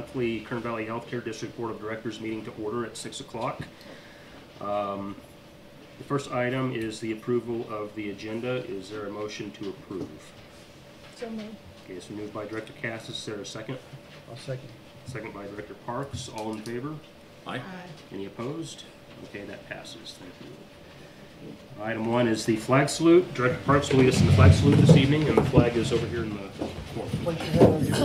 monthly Kern Valley Healthcare District Board of Directors meeting to order at 6 o'clock. The first item is the approval of the agenda. Is there a motion to approve? So moved. Okay, so moved by Director Cassis. Is there a second? I'll second. Second by Director Parks. All in favor? Aye. Any opposed? Okay, that passes. Thank you. Item 1 is the flag salute. Director Parks will lead us in the flag salute this evening, and the flag is over here in the corner. Place your hand on your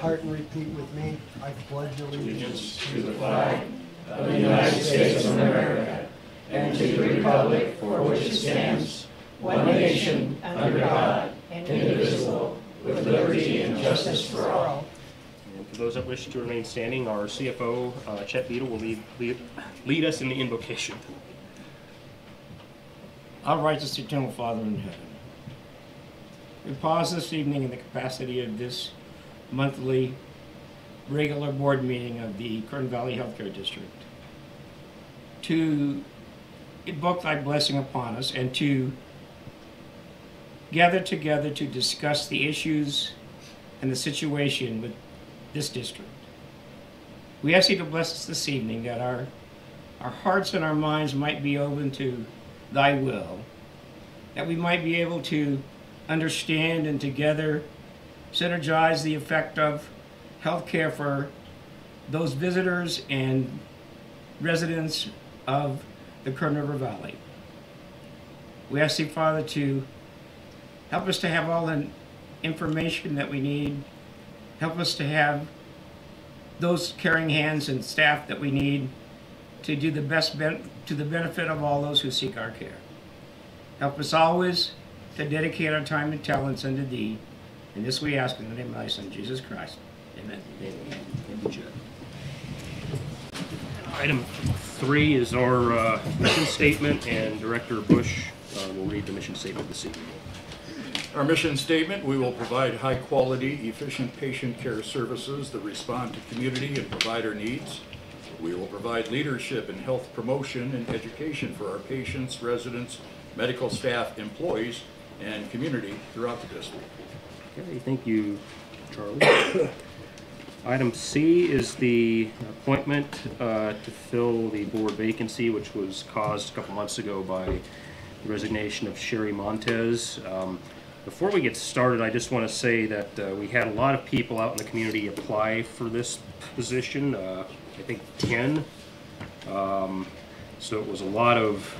heart and repeat with me. I pledge allegiance to the flag of the United States of America and to the republic for which it stands, one nation, under God, indivisible, with liberty and justice for all. And for those that wish to remain standing, our CFO, Chet Beadle, will lead us in the invocation. Our righteous eternal Father in heaven, we pause this evening in the capacity of this monthly regular board meeting of the Kern Valley Healthcare District to invoke thy blessing upon us and to gather together to discuss the issues and the situation with this district. We ask you to bless us this evening, that our hearts and our minds might be open to thy will, that we might be able to understand and together synergize the effect of healthcare for those visitors and residents of the Kern River Valley. We ask you, Father, to help us to have all the information that we need, help us to have those caring hands and staff that we need to do the best to the benefit of all those who seek our care. Help us always to dedicate our time and talents unto thee. And this we ask in the name of thy Son, Jesus Christ. Amen. Amen. Thank you, Chet. Item 3 is our mission statement, and Director Bush will read the mission statement this evening. Our mission statement: we will provide high-quality, efficient patient care services that respond to community and provider needs. We will provide leadership in health promotion and education for our patients, residents, medical staff, employees, and community throughout the district. Okay, thank you, Charlie. Item C is the appointment to fill the board vacancy, which was caused a couple months ago by the resignation of Sherry Montez. Before we get started, I just want to say that we had a lot of people out in the community apply for this position. I think 10. So it was a lot of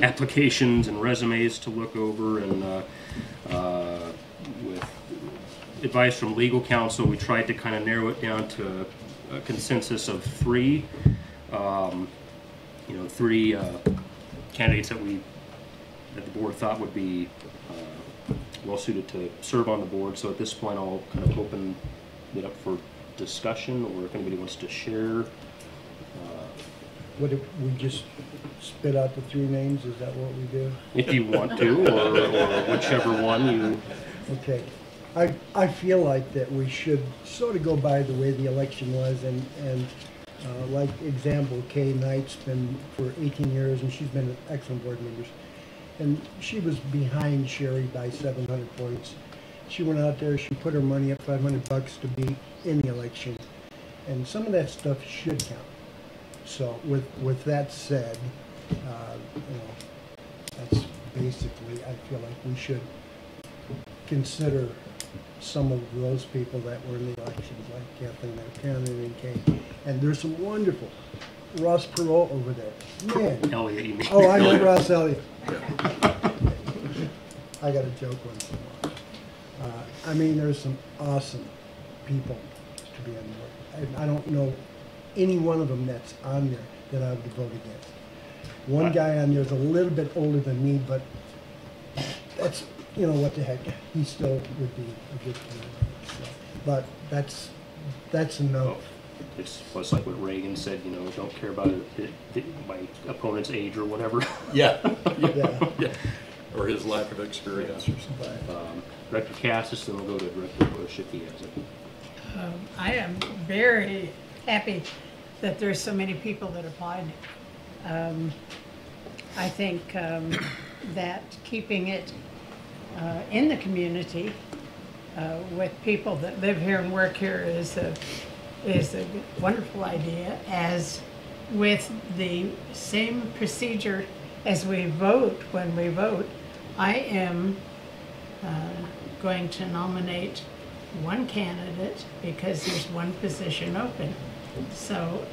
applications and resumes to look over, and with advice from legal counsel, we tried to kind of narrow it down to a consensus of 3. Three candidates that the board thought would be well suited to serve on the board. So at this point, I'll kind of open it up for discussion, or if anybody wants to share. What if we just spit out the 3 names? Is that what we do? If you want to, or whichever one you... Okay. I feel like that we should sort of go by the way the election was, and like example, Kay Knight's been for 18 years, and she's been an excellent board member. And she was behind Sherry by 700 points. She went out there, she put her money up, $500 to be in the election. And some of that stuff should count. So with that said, that's basically, I feel like we should consider some of those people that were in the elections, like Kathleen Buchanan and Kay. And there's some wonderful. Ross Perot over there. Man. Elliot, you mean. Oh, I know Ross Elliott. I got a joke once in a while. I mean, there's some awesome people to be on board. I don't know any one of them that's on there that I would vote against. One guy on there is a little bit older than me, but that's, what the heck, he still would be a good candidate. So, but that's a no. It's like what Reagan said, don't care about my opponent's age or whatever. Yeah. Yeah. Or his lack of experience or something. Director Cassis, then we'll go to Director Bush if he has it. I am very happy that there's so many people that applied. I think that keeping it in the community with people that live here and work here is is a wonderful idea, as with the same procedure as we vote, when we vote, I am going to nominate one candidate because there's one position open. So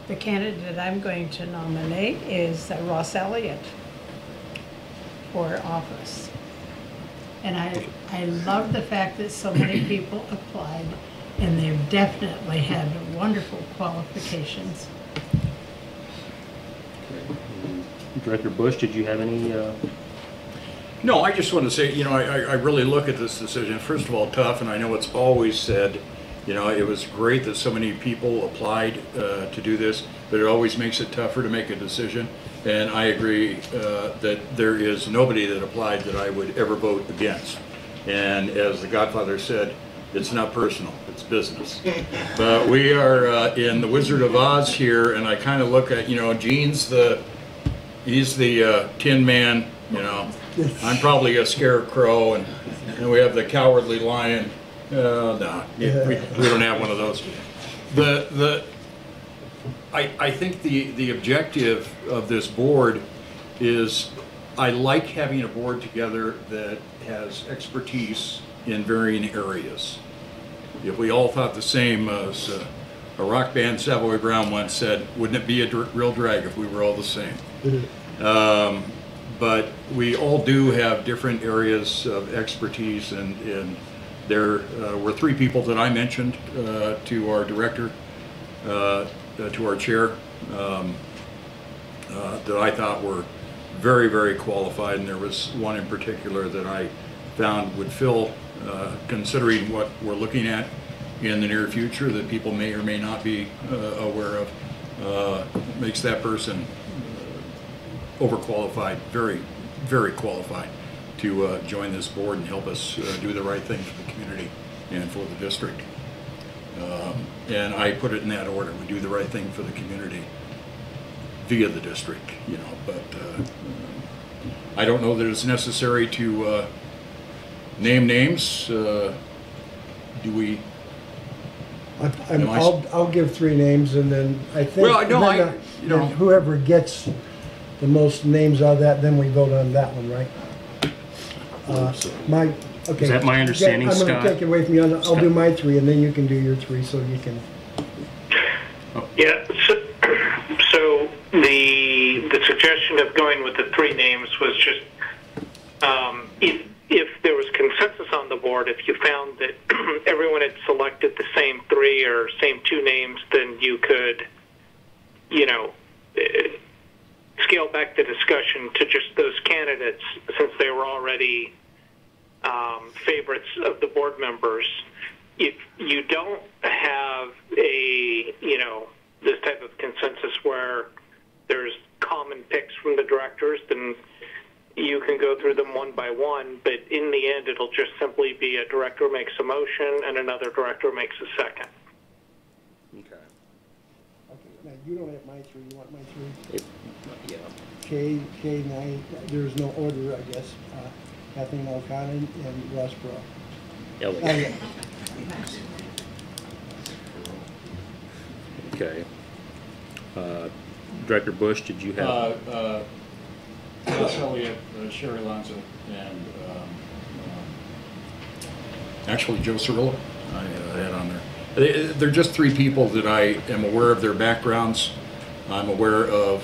the candidate I'm going to nominate is Ross Elliott for office. And I love the fact that so many people applied, and they definitely had wonderful qualifications. Director Bush, did you have any? No, I just want to say, you know, I really look at this decision, first of all, tough, and I know it's always said, you know, it was great that so many people applied to do this, but it always makes it tougher to make a decision. And I agree that there is nobody that applied that I would ever vote against. And as the Godfather said, it's not personal, it's business. But we are in the Wizard of Oz here, and I kind of look at, you know, Gene's he's the Tin Man, you know. I'm probably a scarecrow, and we have the Cowardly Lion. No, we don't have one of those. I think the objective of this board is, I like having a board together that has expertise in varying areas. If we all thought the same, as a rock band Savoy Brown once said, wouldn't it be a real drag if we were all the same? But we all do have different areas of expertise, and there were three people that I mentioned to our director, to our chair, that I thought were very, very qualified, and there was one in particular that I found would fill, considering what we're looking at in the near future that people may or may not be aware of, makes that person overqualified, very, very qualified to join this board and help us do the right thing for the community and for the district. And I put it in that order. We do the right thing for the community via the district, you know, but I don't know that it's necessary to name names. Do we? I'll give three names, and then I think well, whoever gets the most names out of that, then we vote on that one, right? Okay. Is that my understanding, I'm Scott? going to take it away from you. I'll do my three, and then you can do your three, so you can. Yeah. So the suggestion of going with the three names was just if there was consensus on the board, if you found that everyone had selected the same three or same two names, then you could, you know, scale back the discussion to just those candidates, since they were already favorites of the board members. If you don't have this type of consensus where there's common picks from the directors, then you can go through them one by one, but in the end it'll just simply be a director makes a motion and another director makes a second. Okay. Okay, now you don't have my three. You want my three? Yeah. K, Knight, there's no order, I guess. Kathleen O'Connor and Ross Perot. Elliott. Okay. Director Bush, did you have? Ross Elliott, Sherry Lanza, and actually Joe Cirillo I had on there. They're just three people that I am aware of their backgrounds. I'm aware of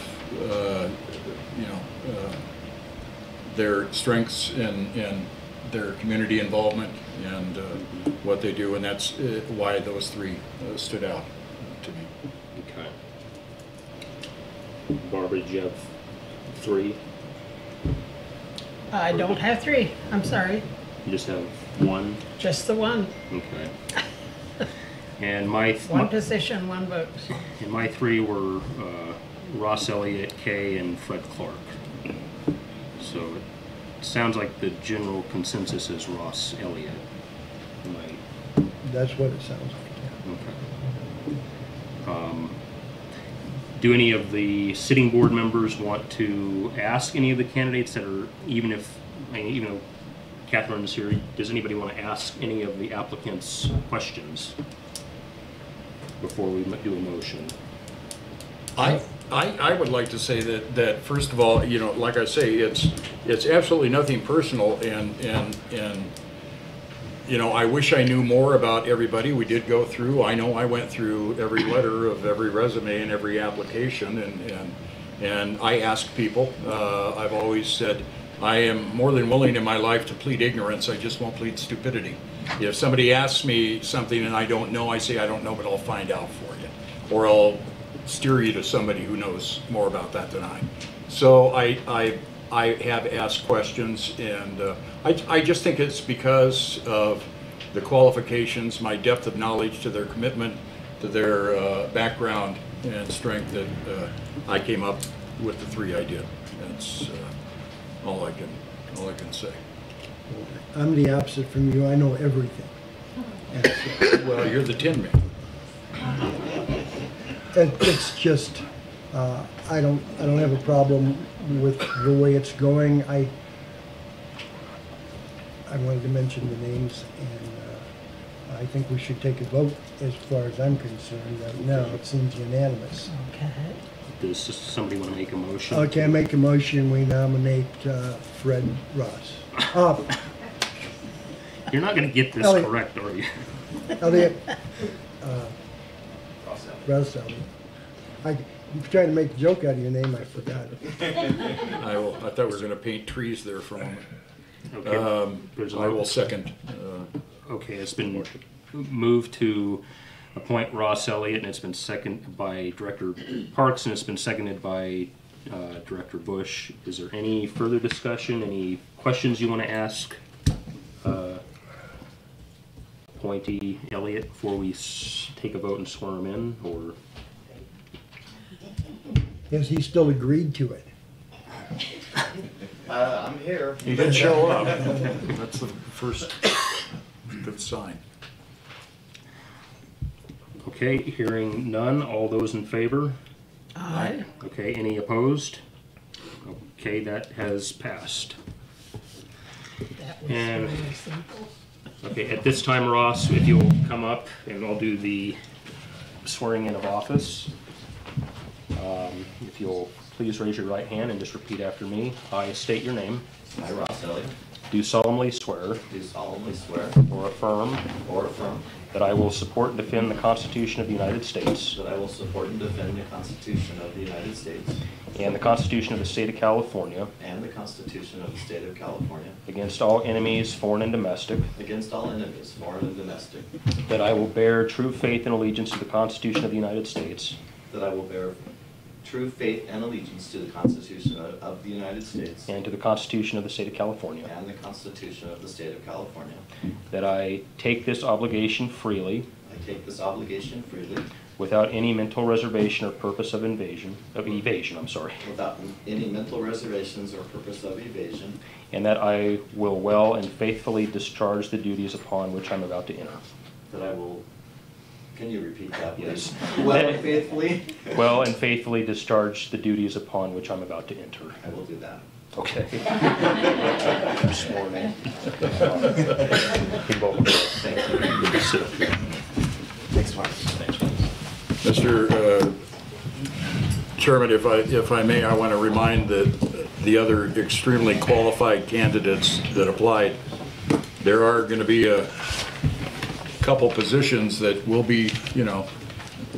their strengths and their community involvement and what they do, and that's why those three stood out to me. Okay. Barbara, did you have three? I don't have three. I'm sorry. You just have one? Just the one. Okay. And my One position, one vote. and my three were Ross Elliott, Kay, and Fred Clark. So it sounds like the general consensus is Ross Elliott. That's what it sounds like. Okay. Do any of the sitting board members want to ask any of the candidates that are, even though Catherine is here, does anybody want to ask any of the applicants questions? before we do a motion? I would like to say that first of all, you know, like I say, it's absolutely nothing personal, and you know, I wish I knew more about everybody. We did go through, I know I went through every letter of every resume and every application, and I ask people. I've always said I am more than willing in my life to plead ignorance. I just won't plead stupidity. If somebody asks me something and I don't know, I say I don't know, but I'll find out for you, or I'll steer you to somebody who knows more about that than I. So I have asked questions, and I just think it's because of the qualifications, my depth of knowledge, to their commitment, to their background and strength, that I came up with the three I did. That's all I can say. I'm the opposite from you. I know everything. And Well, you're the Tin Man. it's just I don't have a problem with the way it's going. I wanted to mention the names, and I think we should take a vote. As far as I'm concerned, right now it seems unanimous. Okay. Does somebody want to make a motion? Okay, I make a motion. We nominate Fred Ross. You're not going to get this Elliot. correct, are you? Elliot. Ross Elliot. I'm trying to make a joke out of your name. I forgot it. I thought we were going to paint trees there for a moment. Okay. There's a I will second. Okay, it's been moved to appoint Ross Elliott, and it's been seconded by Director Parks, and it's been seconded by Director Bush. Is there any further discussion? Any questions you want to ask appointee Elliott before we take a vote and swear him in, or? Has he still agreed to it? I'm here. He did show up. That's the first good sign. Okay, hearing none. All those in favor? Aye. Okay, any opposed? Okay, that has passed. That was And- really simple. Okay, at this time, Ross, if you'll come up and I'll do the swearing in of office. If you'll please raise your right hand and just repeat after me. I state your name. I, Ross Elliott, Do solemnly swear do solemnly swear or affirm or affirm that I will support and defend the Constitution of the United States that I will support and defend the Constitution of the United States and the Constitution of the State of California and the Constitution of the State of California against all enemies, foreign and domestic, against all enemies, foreign and domestic, that I will bear true faith and allegiance to the Constitution of the United States that I will bear true faith and allegiance to the Constitution of the United States and to the Constitution of the State of California, and the Constitution of the State of California. that I take this obligation freely I take this obligation freely without any mental reservation or purpose of evasion, without any mental reservations or purpose of evasion, and that I will well and faithfully discharge the duties upon which I'm about to enter. that I will, can you repeat that, please? Yes. Well and faithfully, Well and faithfully discharge the duties upon which I'm about to enter. I will do that. Okay. You're sworn in. You're welcome. Thank you. Sit up here. Thanks, Mark. Mr. Chairman, if I may, I want to remind the other extremely qualified candidates that applied. There are going to be a couple positions that will be, you know,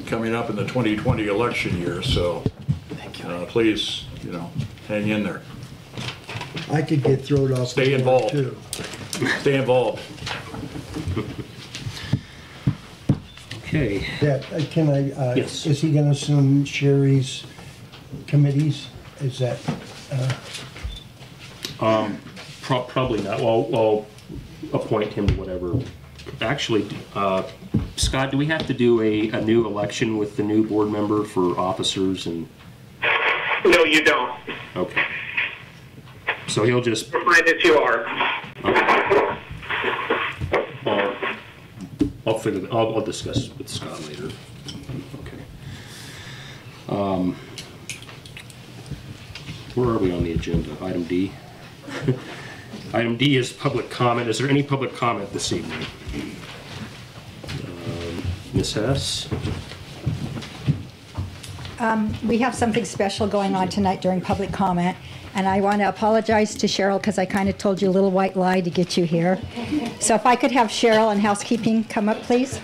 coming up in the 2020 election year, so please, you know, hang in there. I could get thrown off. Stay the board, involved. too. Stay involved. Okay. Can I? Yes. Is he going to assume Sherry's committees? Is that? Probably not. Well, I'll appoint him to whatever. Actually, Scott, do we have to do a new election with the new board member for officers and? No, you don't. Okay. So he'll just. You're fine as you are. Okay. I'll figure that. I'll discuss with Scott later. Okay. Where are we on the agenda? Item D. Item D is public comment. Is there any public comment this evening? Ms. Hess? We have something special going on tonight during public comment, and I want to apologize to Cheryl because I kind of told you a little white lie to get you here. So if I could have Cheryl and housekeeping come up, please.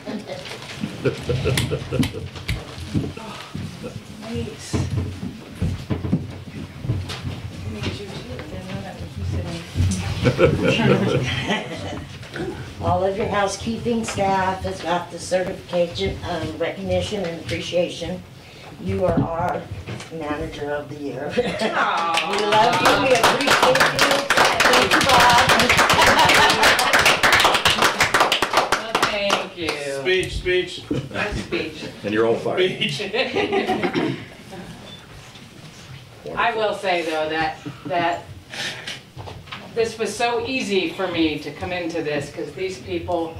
All of your housekeeping staff has got the certification of recognition and appreciation. You are our manager of the year. We love you, we appreciate you. Thank you, Bob. Thank you. Speech. Speech. And you're all fired. I will say though that this was so easy for me to come into this because these people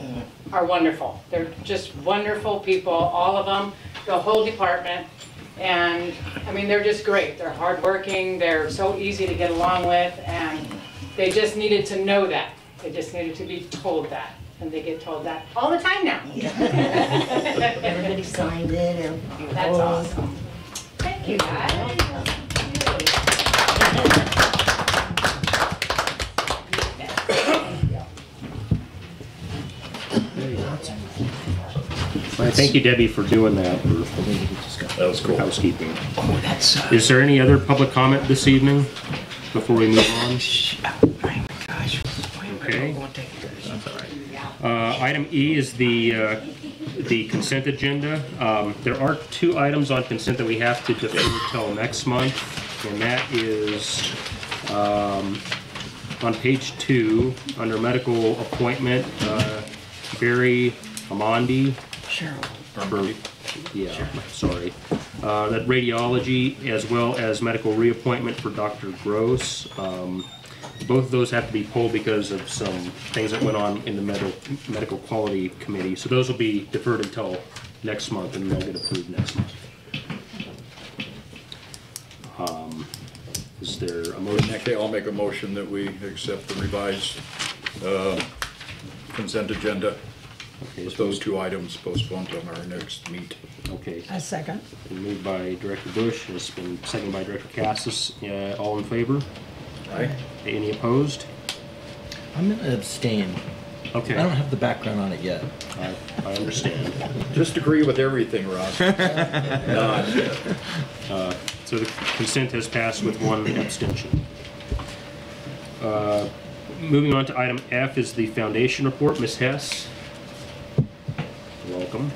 are wonderful. They're just wonderful people, all of them, the whole department. And I mean, they're just great. They're hardworking. They're so easy to get along with, and they just needed to know that. They just needed to be told that, and they get told that all the time now. Everybody signed it. And That's awesome. Thank you, guys. Thank you, Debbie, for doing that. That was cool. Housekeeping. Oh, that's, Is there any other public comment this evening before we move on? oh my gosh. Okay. Item E is the consent agenda. There are 2 items on consent that we have to defer till next month, and that is on page 2 under medical appointment, Barry Amandi. Yeah, sorry. That radiology as well as medical reappointment for Dr. Gross. Both of those have to be pulled because of some things that went on in the medical quality committee. So those will be deferred until next month, and they'll get approved next month. Is there a motion? Okay, I'll make a motion that we accept the revised consent agenda Okay, with so those 2 items postponed till our next meet. okay. A second. Been moved by Director Bush. It's been seconded by Director Cassis. All in favor? Aye. Any opposed? I'm going to abstain. Okay. I don't have the background on it yet. I understand. Just agree with everything, Ross. Nod. So the consent has passed with 1 abstention. Moving on to item F is the foundation report. Ms. Hess, welcome.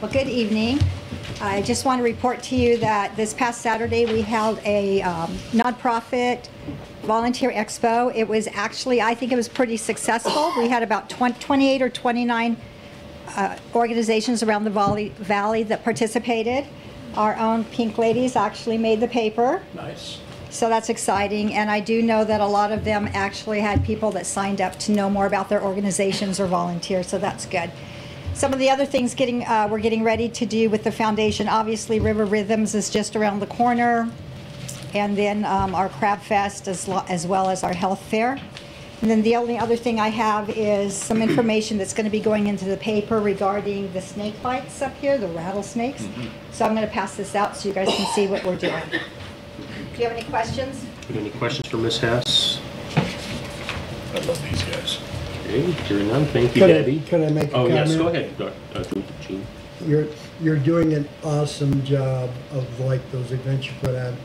Well, good evening. I just want to report to you that this past Saturday we held a nonprofit volunteer expo. It was actually, I think it was pretty successful. We had about 28 or 29 organizations around the valley that participated. Our own Pink Ladies actually made the paper. Nice. So that's exciting, and I do know that a lot of them actually had people that signed up to know more about their organizations or volunteers, so that's good. Some of the other things we're getting ready to do with the foundation, obviously River Rhythms is just around the corner, and then our Crab Fest as well as our health fair. And then the only other thing I have is some information that's going to be going into the paper regarding the snake bites up here, the rattlesnakes. So I'm going to pass this out so you guys can see what we're doing. Do you have any questions? Any questions for Ms. Hess? I love these guys. Okay, hearing none. Thank you, Debbie. Could I make a comment? Oh, yes, go ahead, Dr. Gene. You're doing an awesome job of like those events you put on.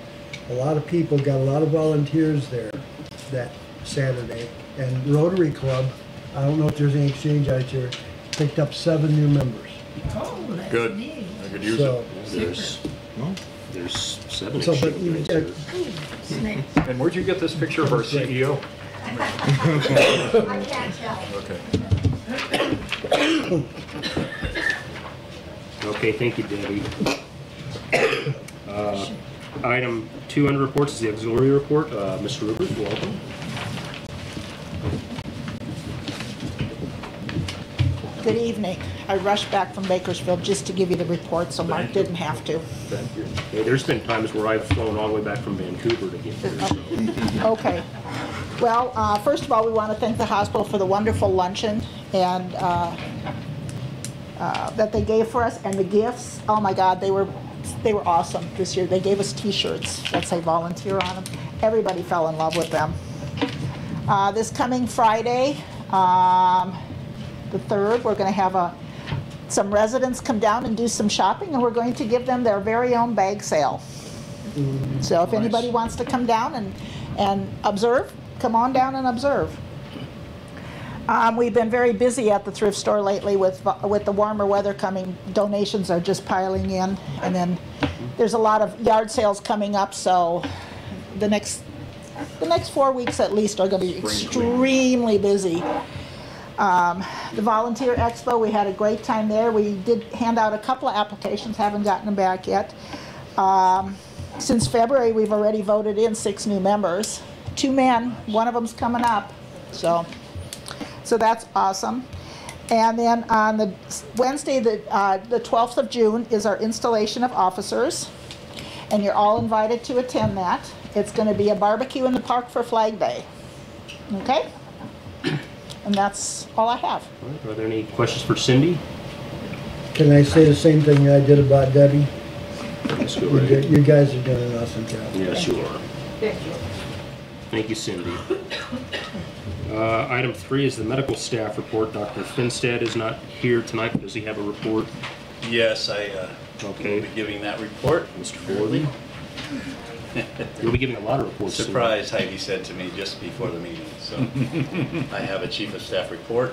A lot of people got a lot of volunteers there that Saturday. And Rotary Club, I don't know if there's any exchange out there, picked up 7 new members. Oh, that's Good. neat. I could use So, There's 7 So, but exchange you- rates here. Snake. it. And where'd you get this picture of our CEO? I can't tell. Okay. Okay, thank you, Debbie. Item 2 under reports is the auxiliary report. Mr. Rupert, welcome. Good evening. I rushed back from Bakersfield just to give you the report, so Mark didn't have to. Thank you. Hey, there's been times where I've flown all the way back from Vancouver to get here. So. Okay. Well, first of all, we want to thank the hospital for the wonderful luncheon, and that they gave for us, and the gifts. Oh my God, they were awesome this year. They gave us T-shirts that say volunteer on them. Everybody fell in love with them. This coming Friday, the 3rd, we're going to have some residents come down and do some shopping, and we're going to give them their very own bag sale. So if anybody wants to come down and observe, come on down and observe. We've been very busy at the thrift store lately with the warmer weather coming. Donations are just piling in, and then there's a lot of yard sales coming up, so the next 4 weeks at least are going to be extremely busy. The Volunteer Expo, we had a great time there. We did hand out a couple of applications, haven't gotten them back yet. Since February, we've already voted in 6 new members. 2 men, one of them's coming up. So that's awesome. And then on the Wednesday, the 12th of June, is our installation of officers. And you're all invited to attend that. It's going to be a barbecue in the park for Flag Day. Okay? And that's all I have. All right. Are there any questions for Cindy? Can I say the same thing I did about Debbie? Yes, go ahead. You guys are doing an awesome job. Yes, you are. Thank you. Thank you, Cindy. Item 3 is the medical staff report. Dr. Finstad is not here tonight, but does he have a report? Yes, I will be giving that report. Mr. Forley? You'll be giving a lot of reports. Surprise, Heidi said to me just before the meeting. So I have a chief of staff report.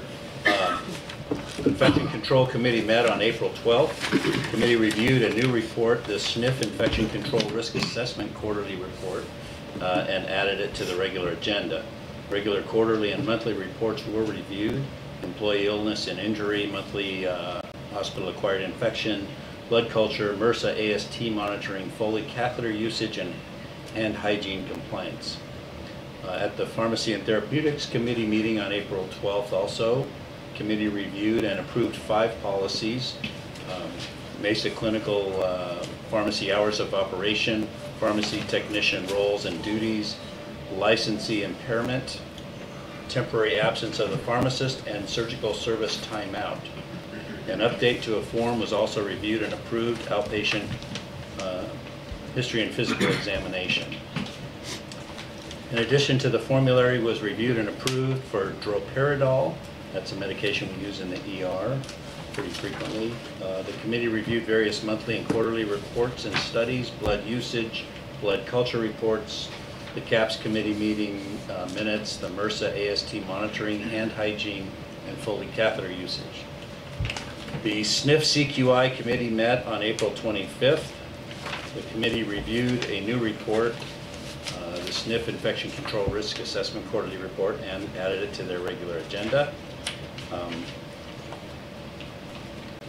Infection Control Committee met on April 12th. The committee reviewed a new report, the SNF Infection Control Risk Assessment Quarterly Report, and added it to the regular agenda. Regular quarterly and monthly reports were reviewed. Employee illness and injury, monthly hospital-acquired infection, blood culture, MRSA, AST monitoring, Foley catheter usage, and hand hygiene complaints. At the Pharmacy and Therapeutics Committee meeting on April 12th also, committee reviewed and approved 5 policies. Mesa Clinical Pharmacy Hours of Operation, Pharmacy Technician Roles and Duties, Licensee Impairment, Temporary Absence of the Pharmacist, and Surgical Service Timeout. An update to a form was also reviewed and approved, outpatient history and physical examination. In addition to the formulary was reviewed and approved for droperidol. That's a medication we use in the ER pretty frequently. The committee reviewed various monthly and quarterly reports and studies, blood usage, blood culture reports, the CAPS committee meeting minutes, the MRSA AST monitoring, hand hygiene, and Foley catheter usage. The SNF CQI committee met on April 25th. The committee reviewed a new report, the SNF Infection Control Risk Assessment Quarterly Report, and added it to their regular agenda.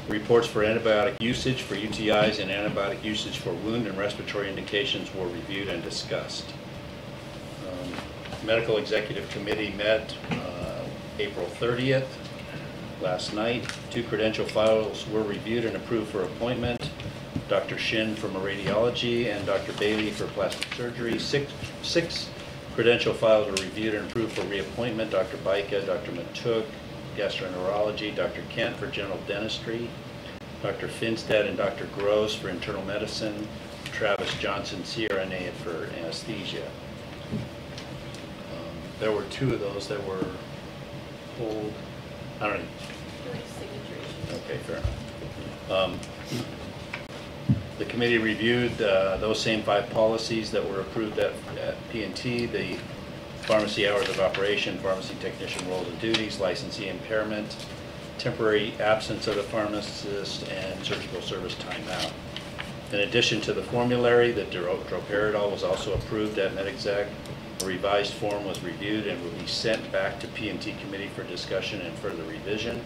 Reports for antibiotic usage for UTIs and antibiotic usage for wound and respiratory indications were reviewed and discussed. Medical Executive Committee met April 30th, last night. 2 credential files were reviewed and approved for appointment. Dr. Shin from radiology and Dr. Bailey for plastic surgery. Six credential files were reviewed and approved for reappointment. Dr. Baika, Dr. Matuk, gastroenterology, Dr. Kent for general dentistry, Dr. Finstad and Dr. Gross for internal medicine, Travis Johnson, CRNA for anesthesia. There were 2 of those that were pulled. I don't know. Okay, fair enough. The committee reviewed those same 5 policies that were approved at P&T, the pharmacy hours of operation, pharmacy technician roles and duties, licensee impairment, temporary absence of the pharmacist, and surgical service timeout. In addition to the formulary, the droperidol was also approved at MedExec. A revised form was reviewed and will be sent back to P&T committee for discussion and further revision.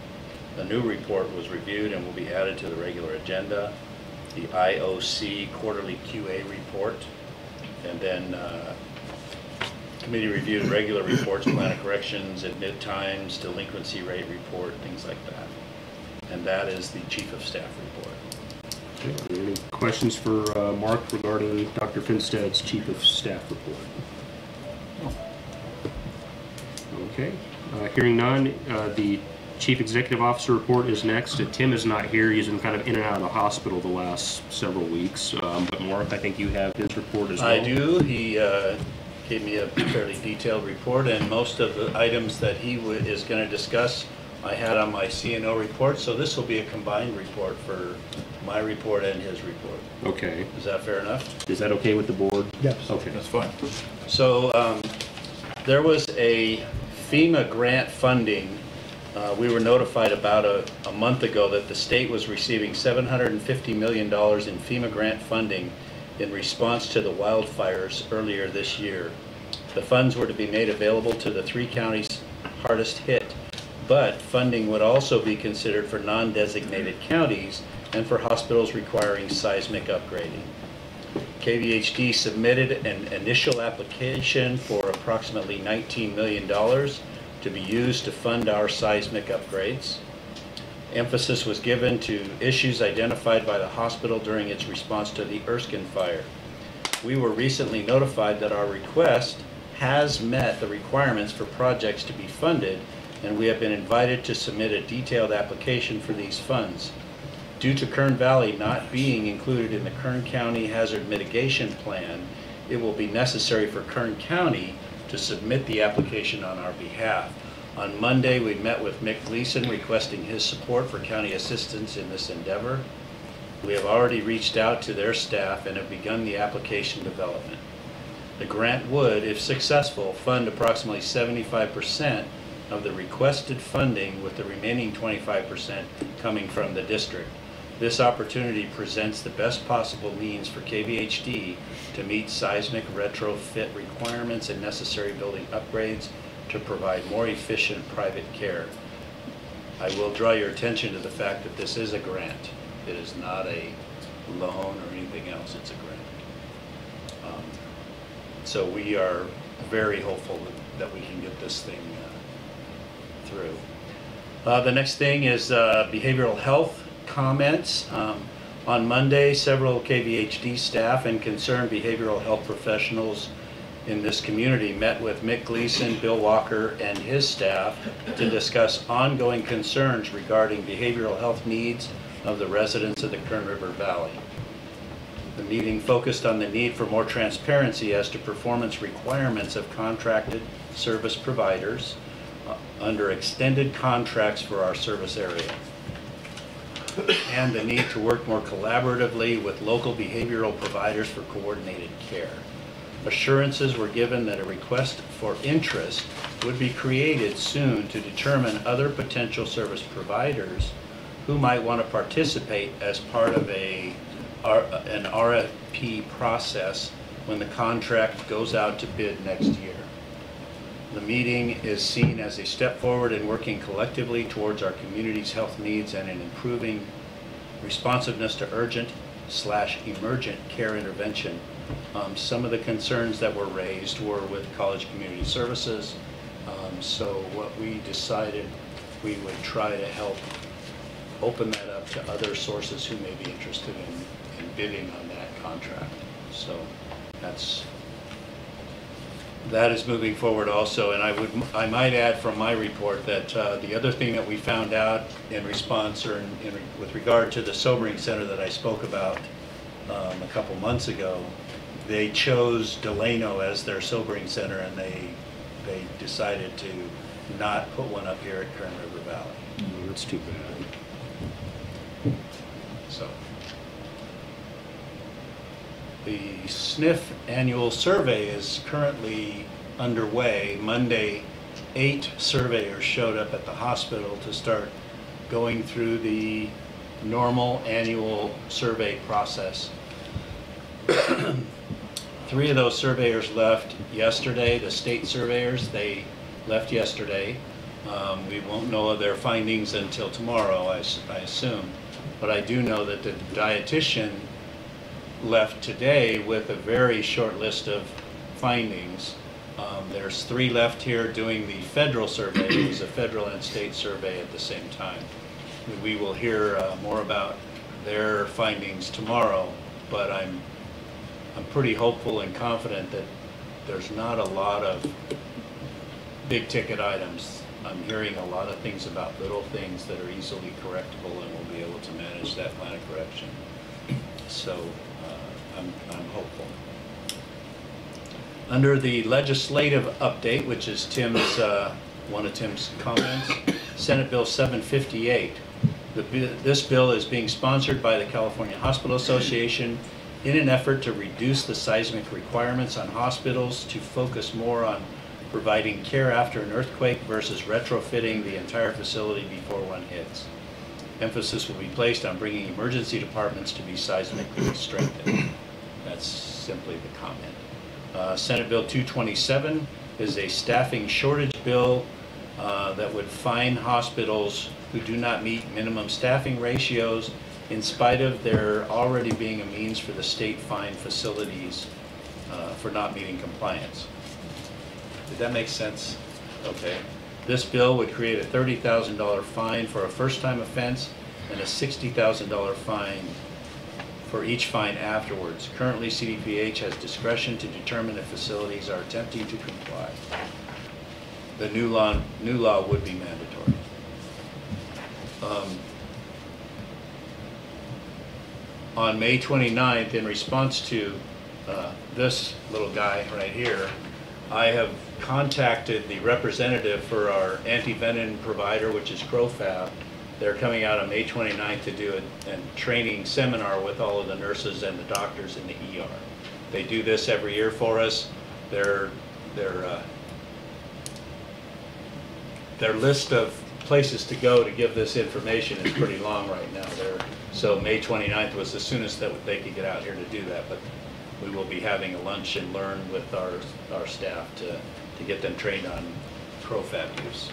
A new report was reviewed and will be added to the regular agenda. The IOC quarterly QA report, and then committee reviewed regular reports, plan of corrections, admit times, delinquency rate report, things like that. And that is the chief of staff report. Okay. Are there any questions for Mark regarding Dr. Finstad's chief of staff report? Okay. Hearing none, the Chief Executive Officer report is next. Tim is not here. He's been kind of in and out of the hospital the last several weeks. But Mark, I think you have his report as well. I do. He gave me a fairly detailed report, and most of the items that he is going to discuss I had on my CNO report, so this will be a combined report for my report and his report. Okay. Is that fair enough? Is that okay with the board? Yes. Okay. That's fine. So there was a FEMA grant funding. We were notified about a month ago that the state was receiving $750 million in FEMA grant funding in response to the wildfires earlier this year. The funds were to be made available to the 3 counties hardest hit, but funding would also be considered for non-designated counties and for hospitals requiring seismic upgrading. KVHD submitted an initial application for approximately $19 million to be used to fund our seismic upgrades. Emphasis was given to issues identified by the hospital during its response to the Erskine fire. We were recently notified that our request has met the requirements for projects to be funded, and we have been invited to submit a detailed application for these funds. Due to Kern Valley not being included in the Kern County Hazard Mitigation Plan, it will be necessary for Kern County to submit the application on our behalf. On Monday, we met with Mick Gleason requesting his support for county assistance in this endeavor. We have already reached out to their staff and have begun the application development. The grant would, if successful, fund approximately 75% of the requested funding, with the remaining 25% coming from the district. This opportunity presents the best possible means for KVHD to meet seismic retrofit requirements and necessary building upgrades to provide more efficient private care. I will draw your attention to the fact that this is a grant. It is not a loan or anything else, it's a grant. So we are very hopeful that we can get this thing through. The next thing is behavioral health comments. On Monday, several KVHD staff and concerned behavioral health professionals in this community met with Mick Gleason, Bill Walker, and his staff to discuss ongoing concerns regarding behavioral health needs of the residents of the Kern River Valley. The meeting focused on the need for more transparency as to performance requirements of contracted service providers under extended contracts for our service area, and the need to work more collaboratively with local behavioral providers for coordinated care. Assurances were given that a request for interest would be created soon to determine other potential service providers who might want to participate as part of an RFP process when the contract goes out to bid next year. The meeting is seen as a step forward in working collectively towards our community's health needs and in improving responsiveness to urgent/emergent care intervention. Some of the concerns that were raised were with College Community Services. So what we decided, we would try to help open that up to other sources who may be interested in bidding on that contract. So that is moving forward also. And I might add from my report that the other thing that we found out in response or with regard to the sobering center that I spoke about a couple months ago, they chose Delano as their sobering center, and they decided to not put one up here at Kern River Valley. Oh, that's too bad. So the SNF annual survey is currently underway. Monday, 8 surveyors showed up at the hospital to start going through the normal annual survey process. 3 of those surveyors left yesterday. The state surveyors, they left yesterday. We won't know of their findings until tomorrow, I assume. But I do know that the dietitian left today with a very short list of findings. There's 3 left here doing the federal survey. It was a federal and state survey at the same time. We will hear more about their findings tomorrow, but I'm pretty hopeful and confident that there's not a lot of big ticket items. I'm hearing a lot of things about little things that are easily correctable, and we'll be able to manage that plan of correction. So I'm hopeful. Under the legislative update, which is Tim's one of Tim's comments, Senate Bill 758. This bill is being sponsored by the California Hospital Association in an effort to reduce the seismic requirements on hospitals to focus more on providing care after an earthquake versus retrofitting the entire facility before one hits. Emphasis will be placed on bringing emergency departments to be seismically strengthened. That's simply the comment. Senate Bill 227 is a staffing shortage bill that would fine hospitals who do not meet minimum staffing ratios in spite of there already being a means for the state fine facilities for not meeting compliance. Did that make sense? Okay. This bill would create a $30,000 fine for a first-time offense and a $60,000 fine for each fine afterwards. Currently, CDPH has discretion to determine if facilities are attempting to comply. The new law would be mandatory. On May 29th, in response to this little guy right here, I have contacted the representative for our anti-venom provider, which is CroFab. They're coming out on May 29th to do a training seminar with all of the nurses and the doctors in the ER. They do this every year for us. Their list of places to go to give this information is pretty long right now. So May 29th was the soonest that they could get out here to do that, but we will be having a lunch and learn with our staff to get them trained on CroFab use.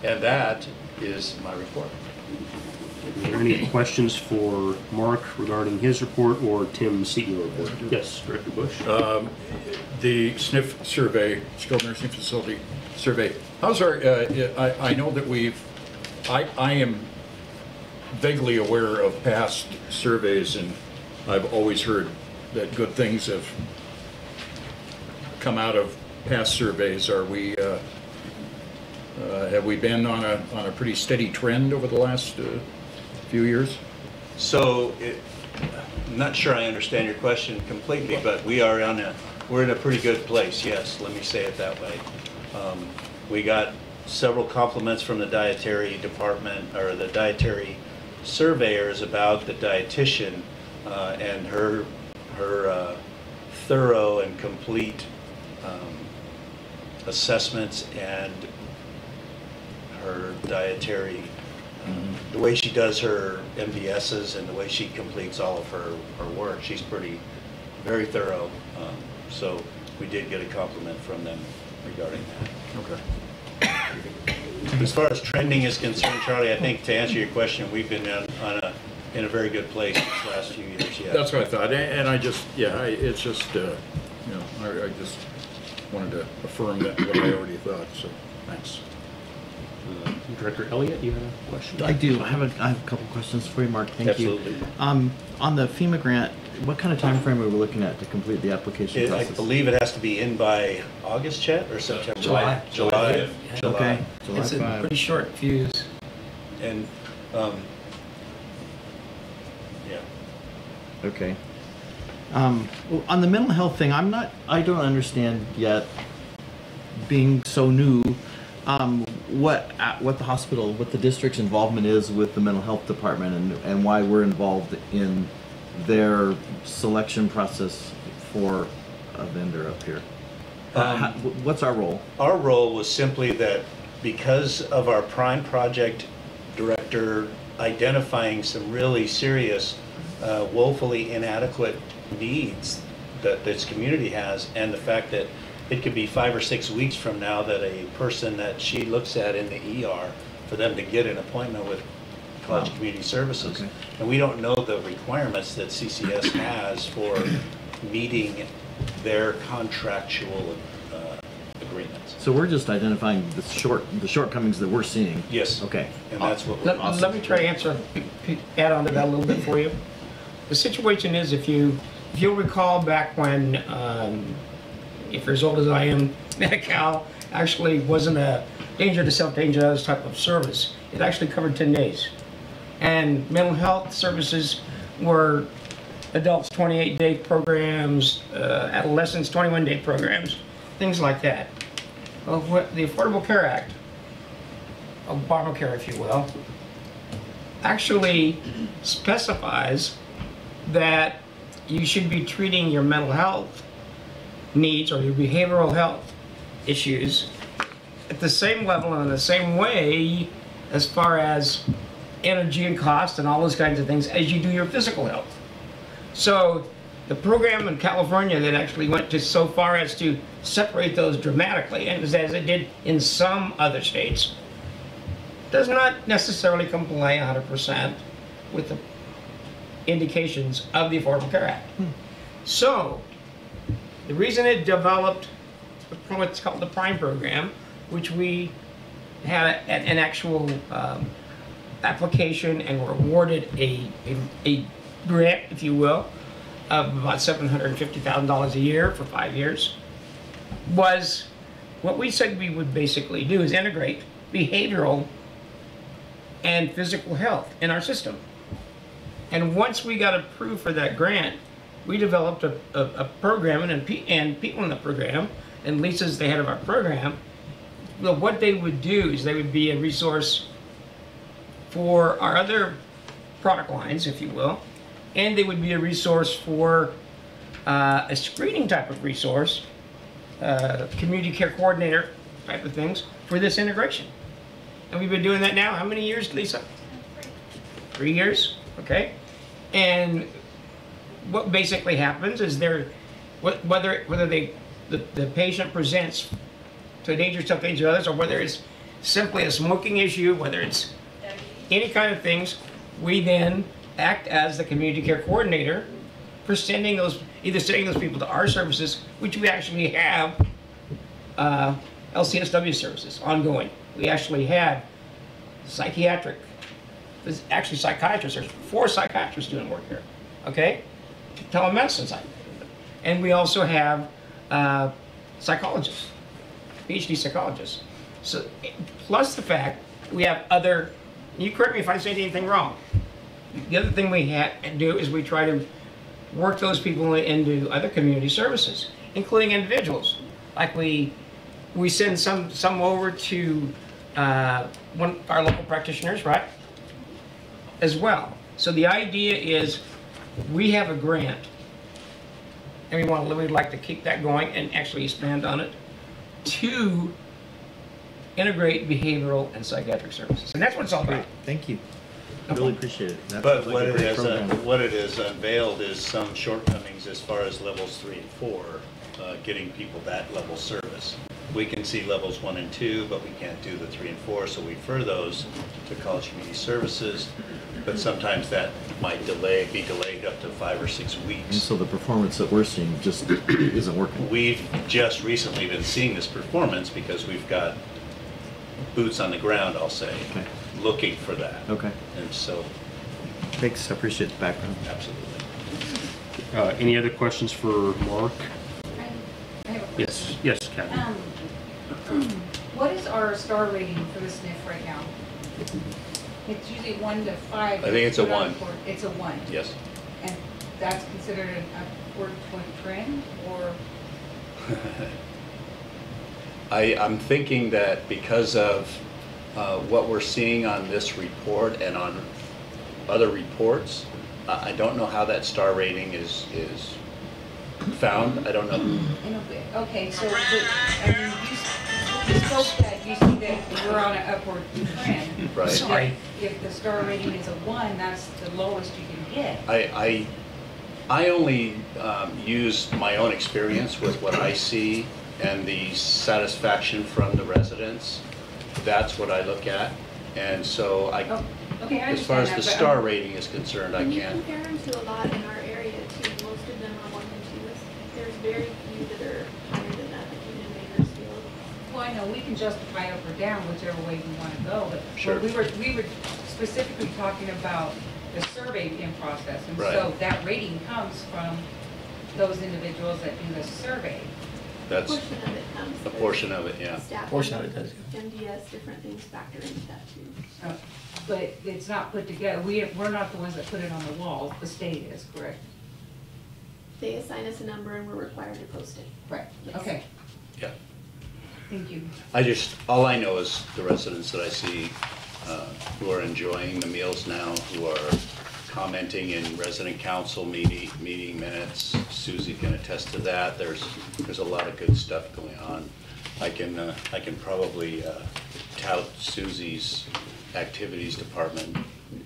And that is my report. Are there any questions for Mark regarding his report or Tim's CEO report? Yes, Director Bush. The SNF survey, skilled nursing facility survey. How's our? I know that I am vaguely aware of past surveys, and I've always heard that good things have come out of past surveys. Are we? Have we been on a pretty steady trend over the last few years? So, I'm not sure I understand your question completely, but we're in a pretty good place. Yes, let me say it that way. We got several compliments from the dietary department, or the dietary surveyors, about the dietitian and her thorough and complete assessments, and her dietary, the way she does her MDSs and the way she completes all of her work. She's very thorough. So we did get a compliment from them regarding that. Okay. As far as trending is concerned, Charlie, I think to answer your question, we've been in a very good place these last few years. Yeah. That's what I thought, and I just, it's just, I just wanted to affirm that what I already thought. So, thanks. Director Elliott, you have a question? I do. I have a couple questions for you, Mark. Thank you. Absolutely. On the FEMA grant, what kind of time frame are we looking at to complete the application I process? believe it has to be in by August, Chet, or September? July. July. Okay. July It's a 5. pretty short fuse. And, yeah. Okay. Well, on the mental health thing, I don't understand yet, being so new, what the district's involvement is with the mental health department, and why we're involved in their selection process for a vendor up here. What's our role? Our role was simply that because of our prime project director identifying some really serious, woefully inadequate needs that this community has, and the fact that it could be 5 or 6 weeks from now that a person that she looks at in the ER, for them to get an appointment with College Community Services. Okay. And we don't know the requirements that CCS has for meeting their contractual agreements. So we're just identifying the shortcomings that we're seeing. Yes. Okay. And that's what Let me try to add on to that a little bit for you. The situation is, if you'll recall back when, if you're as old as I am, Medi-Cal actually wasn't a danger to self, danger to others type of service. It actually covered 10 days. And mental health services were adults 28-day programs, adolescents 21-day programs, things like that. Well, what the Affordable Care Act, Obamacare if you will, actually specifies that you should be treating your mental health needs or your behavioral health issues at the same level and in the same way as far as energy and cost and all those kinds of things as you do your physical health. So the program in California that actually went to so far as to separate those dramatically, and as it did in some other states, does not necessarily comply 100% with the indications of the Affordable Care Act. So the reason it developed what's called the PRIME program, which we had an actual application and were awarded a grant, if you will, of about $750,000 a year for 5 years, was what we said we would basically do is integrate behavioral and physical health in our system. And once we got approved for that grant, we developed a program and people in the program, and Lisa's the head of our program. Well, what they would do is they would be a resource for our other product lines, if you will, and they would be a resource for a screening type of resource, community care coordinator type of things for this integration. And we've been doing that now, how many years, Lisa? 3 years, okay? And what basically happens is whether the patient presents to a danger to danger to others, or whether it's simply a smoking issue, whether it's any kind of things, we then act as the community care coordinator for sending those people to our services, which we actually have LCSW services ongoing. We actually have psychiatric, actually psychiatrists, there's 4 psychiatrists doing work here, okay? Telemedicine side. And we also have psychologists, PhD psychologists. So, plus the fact we have other, you correct me if I say anything wrong. The other thing we do is we try to work those people into other community services, including individuals. Like we send some over to one of our local practitioners, right? As well. So the idea is we have a grant, and we'd like to keep that going and actually expand on it to integrate behavioral and psychiatric services. And that's what it's all about. Thank you. I really appreciate it. That But sounds like a great program. what it has unveiled is some shortcomings as far as levels 3 and 4, getting people that level service. We can see levels 1 and 2, but we can't do the 3 and 4, so we refer those to college community services. But sometimes that might be delayed up to 5 or 6 weeks. And so the performance that we're seeing just isn't working. We've just recently been seeing this performance because we've got boots on the ground, I'll say, Okay. looking for that. Okay. And so, Thanks. I appreciate the background. absolutely. Any other questions for Mark? I have a question. Yes, Kathy. What is our star rating for the SNF right now? It's usually 1 to 5. I think it's a 1. It's a 1. Yes. And that's considered an upward trend, or? I'm thinking that because of what we're seeing on this report and on other reports, I don't know how that star rating is found. I don't know. Okay, so you spoke that you see that we're on an upward trend. Right. So if the star rating is a 1, that's the lowest you can get. I only use my own experience with what I see and the satisfaction from the residents. That's what I look at. And so Okay, I as far as understand the that, star rating is concerned, I When you can't. compare them to a lot in our area too, most of them are 1 and 2. There's very few that are higher than that you can make or scale. Well, I know we can justify up or down whichever way we want to go, but Sure. we were specifically talking about the survey process, and Right. so that rating comes from those individuals that do the survey. That's portion of it comes. a portion of it, yeah. Staff Portion of it does. MDS, different things factor into that too. But it's not put together, we're not the ones that put it on the wall, the state is, correct? They assign us a number and we're required to post it. Right, Yes. okay, Yeah. thank you. All I know is the residents that I see who are enjoying the meals now, who are commenting in resident council meeting minutes. Susie can attest to that. There's a lot of good stuff going on. I can probably tout Susie's activities department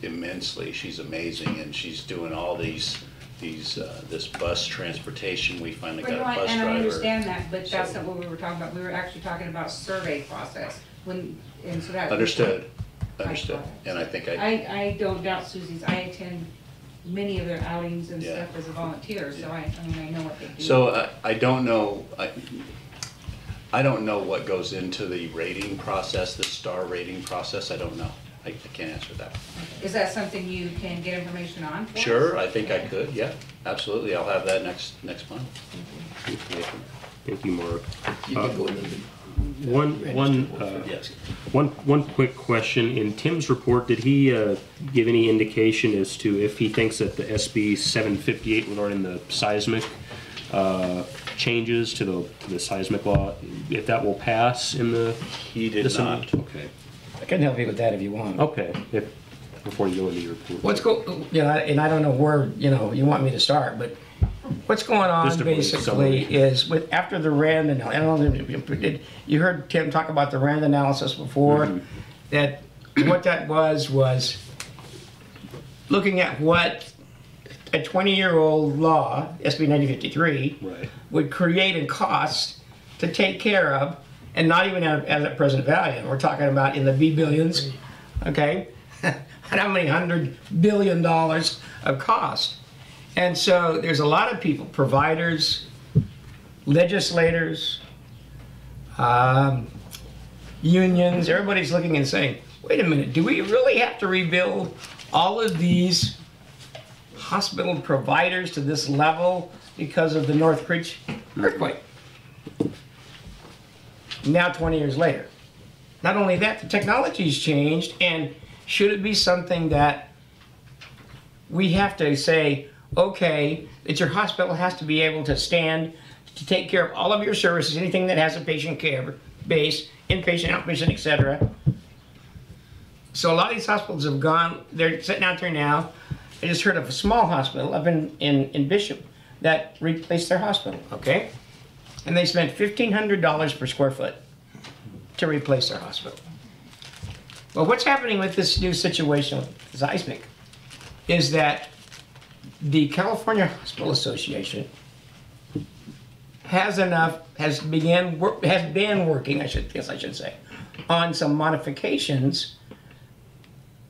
immensely. She's amazing, and she's doing all this bus transportation. We finally got a bus driver. And I understand that, but that's So- not what we were talking about. We were actually talking about survey process. And so that. Understood. And I think I don't doubt Susie's. I attend many of their outings and Yeah. stuff as a volunteer, so I mean, I know what they do. So I don't know, I don't know what goes into the rating process, the star rating process. I don't know. I can't answer that. Is that something you can get information on for us? Sure, I think I could, yeah, absolutely. I'll have that next month. Thank you, Mark. You can go into the One quick question. In Tim's report, did he give any indication as to if he thinks that the SB 758 regarding the seismic changes to the seismic law, if that will pass in the? He did not. Okay. I can help you with that if you want. Okay. Before you go into your report. And I don't know where, you want me to start, but what's going on Just a brief basically summary. is after the RAND analysis, I don't know, you heard Tim talk about the RAND analysis before, that what that was looking at what a 20-year-old law, SB 1953, would create in cost to take care of, and not even at present value. We're talking about in the B billions, okay? How many $100 billion of cost? And so there's a lot of people, providers, legislators, unions, everybody's looking and saying, wait a minute, do we really have to rebuild all of these hospital providers to this level because of the Northridge earthquake? Now 20 years later. Not only that, the technology's changed, and should it be something that we have to say, okay, that your hospital has to be able to stand to take care of all of your services, anything that has a patient care base, inpatient, outpatient, etc. So a lot of these hospitals have gone, they're sitting out there now. I just heard of a small hospital up in Bishop that replaced their hospital, okay? And they spent $1,500 per square foot to replace their hospital. Well, what's happening with this new situation with seismic is that the California Hospital Association has been working, I should say, on some modifications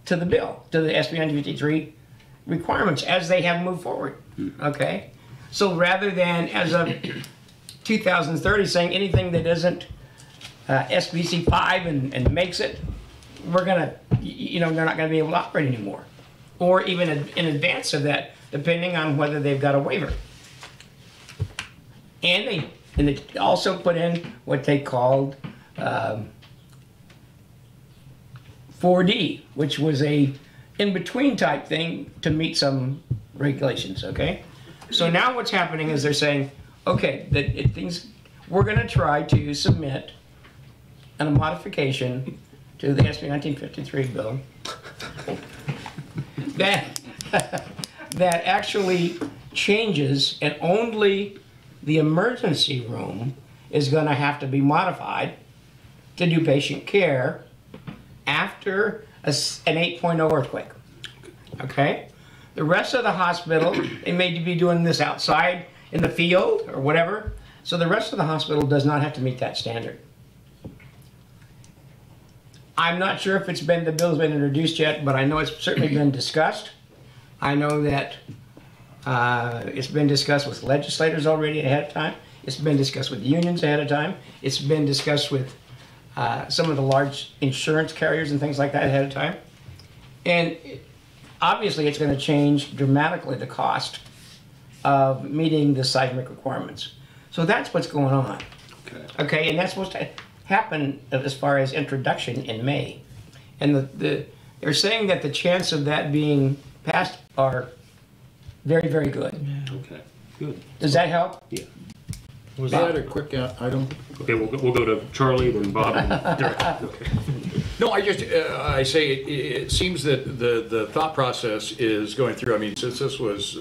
to the bill, to the SB 1953 requirements as they have moved forward, okay? So rather than, as of 2030, saying anything that isn't SBC 5 and makes it, we're gonna, they're not gonna be able to operate anymore. Or even in advance of that, depending on whether they've got a waiver. And they also put in what they called 4D, which was a in-between type thing to meet some regulations, okay? So now what's happening is they're saying, okay, we're gonna try to submit a modification to the SB 1953 bill that actually changes, and only the emergency room is going to have to be modified to do patient care after an 8.0 earthquake. Okay? The rest of the hospital, they may be doing this outside in the field or whatever, so the rest of the hospital does not have to meet that standard. I'm not sure if the bill's been introduced yet, but I know it's certainly been discussed. I know that it's been discussed with legislators already ahead of time. It's been discussed with unions ahead of time. It's been discussed with some of the large insurance carriers and things like that ahead of time. And obviously it's going to change dramatically the cost of meeting the seismic requirements. So that's what's going on. Okay, and that's supposed to happen as far as introduction in May. And they're saying that the chance of that being passed are very, very good. Okay, good. Does that help? Yeah. Was that a quick item? Okay, we'll go to Charlie, then Bob, and Derek. Okay. No, I say it seems that the thought process is going through. I mean, since this was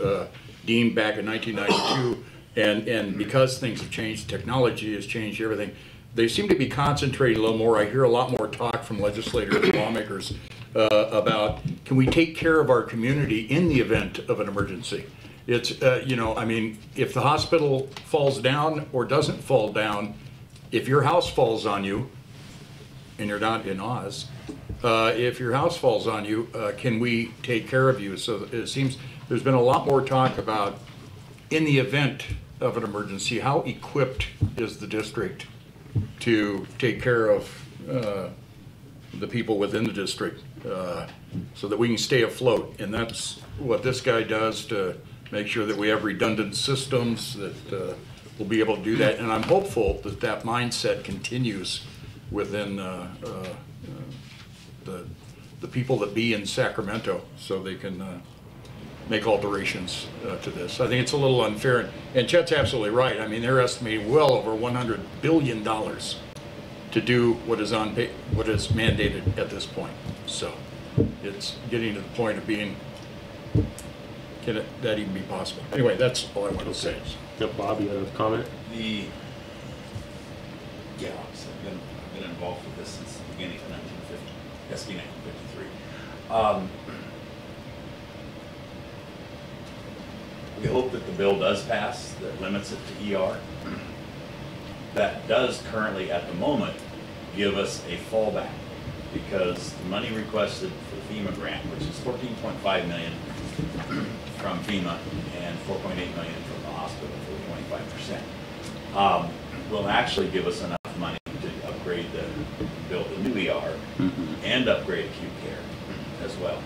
deemed back in 1992, and because things have changed, technology has changed everything, they seem to be concentrating a little more. I hear a lot more talk from legislators and lawmakers about, can we take care of our community in the event of an emergency? It's, you know, I mean, if the hospital falls down or doesn't fall down, if your house falls on you, and you're not in Oz, if your house falls on you, can we take care of you? So it seems there's been a lot more talk about, in the event of an emergency, how equipped is the district to take care of the people within the district so that we can stay afloat. And that's what this guy does to make sure that we have redundant systems that will be able to do that. And I'm hopeful that that mindset continues within the people that be in Sacramento, so they can make alterations to this. I think it's a little unfair, and Chet's absolutely right. I mean, they're estimating well over $100 billion to do what is mandated at this point. So it's getting to the point of being, can that even be possible? Anyway, that's all I want to say. Yep, Bob, you had a comment? Yeah, I've been involved with this since the beginning of 1950, SB 1953. We hope that the bill does pass that limits it to ER. That does currently, at the moment, give us a fallback, because the money requested for the FEMA grant, which is $14.5 million from FEMA and $4.8 million from the hospital for 25%, will actually give us enough money to upgrade build a new ER and upgrade acute care as well.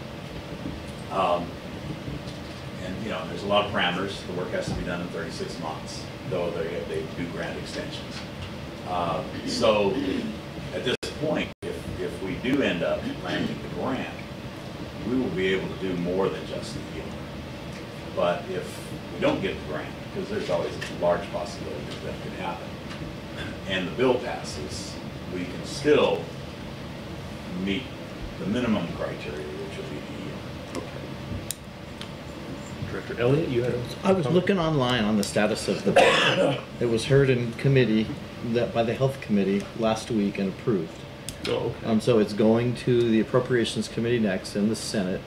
And you know, there's a lot of parameters. The work has to be done in 36 months, though they do grant extensions. So at this point, if we do end up landing the grant, we will be able to do more than just the ER. But if we don't get the grant, because there's always a large possibility that could happen, and the bill passes, we can still meet the minimum criteria, which will be the ER. Okay. Director Elliott, you had a I was looking online on the status of the bill. It was heard in committee by the Health Committee last week and approved. Oh, okay. So it's going to the Appropriations Committee next in the Senate.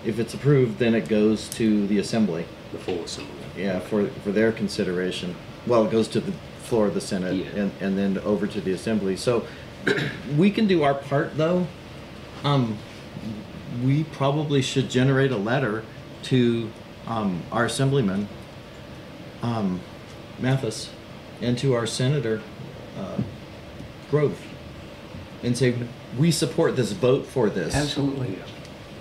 If it's approved, then it goes to the Assembly. The full Assembly. Yeah, for their consideration. Well, it goes to the floor of the Senate, yeah, and then over to the Assembly. So we can do our part, though. We probably should generate a letter to our Assemblyman, Mathis, and to our Senator, Grove, and say, we support this, vote for this. Absolutely.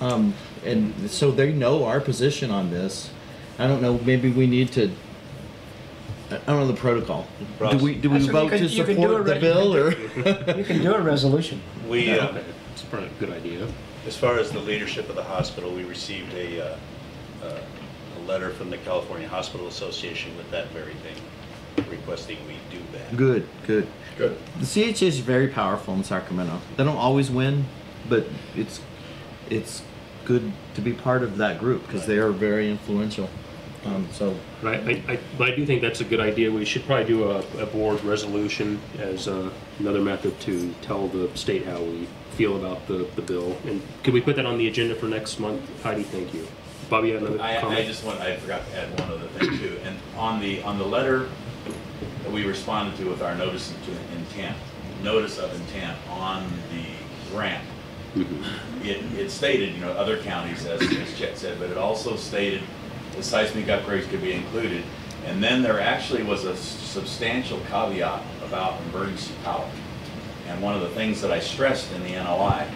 And so they know our position on this. I don't know, maybe we need to, I don't know the protocol. Do we vote to support the bill, or? You can do a resolution. We, it's probably a good idea. as far as the leadership of the hospital, we received a letter from the California Hospital Association with that very thing, requesting we do that. Good, good. Good. The CHA is very powerful in Sacramento. They don't always win, but it's good to be part of that group because they are very influential. But I do think that's a good idea. We should probably do a board resolution as another method to tell the state how we feel about the bill. And could we put that on the agenda for next month? Heidi, thank you. Bobby, you had another comment? I forgot to add one other thing too. And on the letter that we responded to with our notice of intent on the grant, it stated, other counties, as Chet said, but it also stated the seismic upgrades could be included. And then there actually was a substantial caveat about emergency power. And one of the things that I stressed in the NOI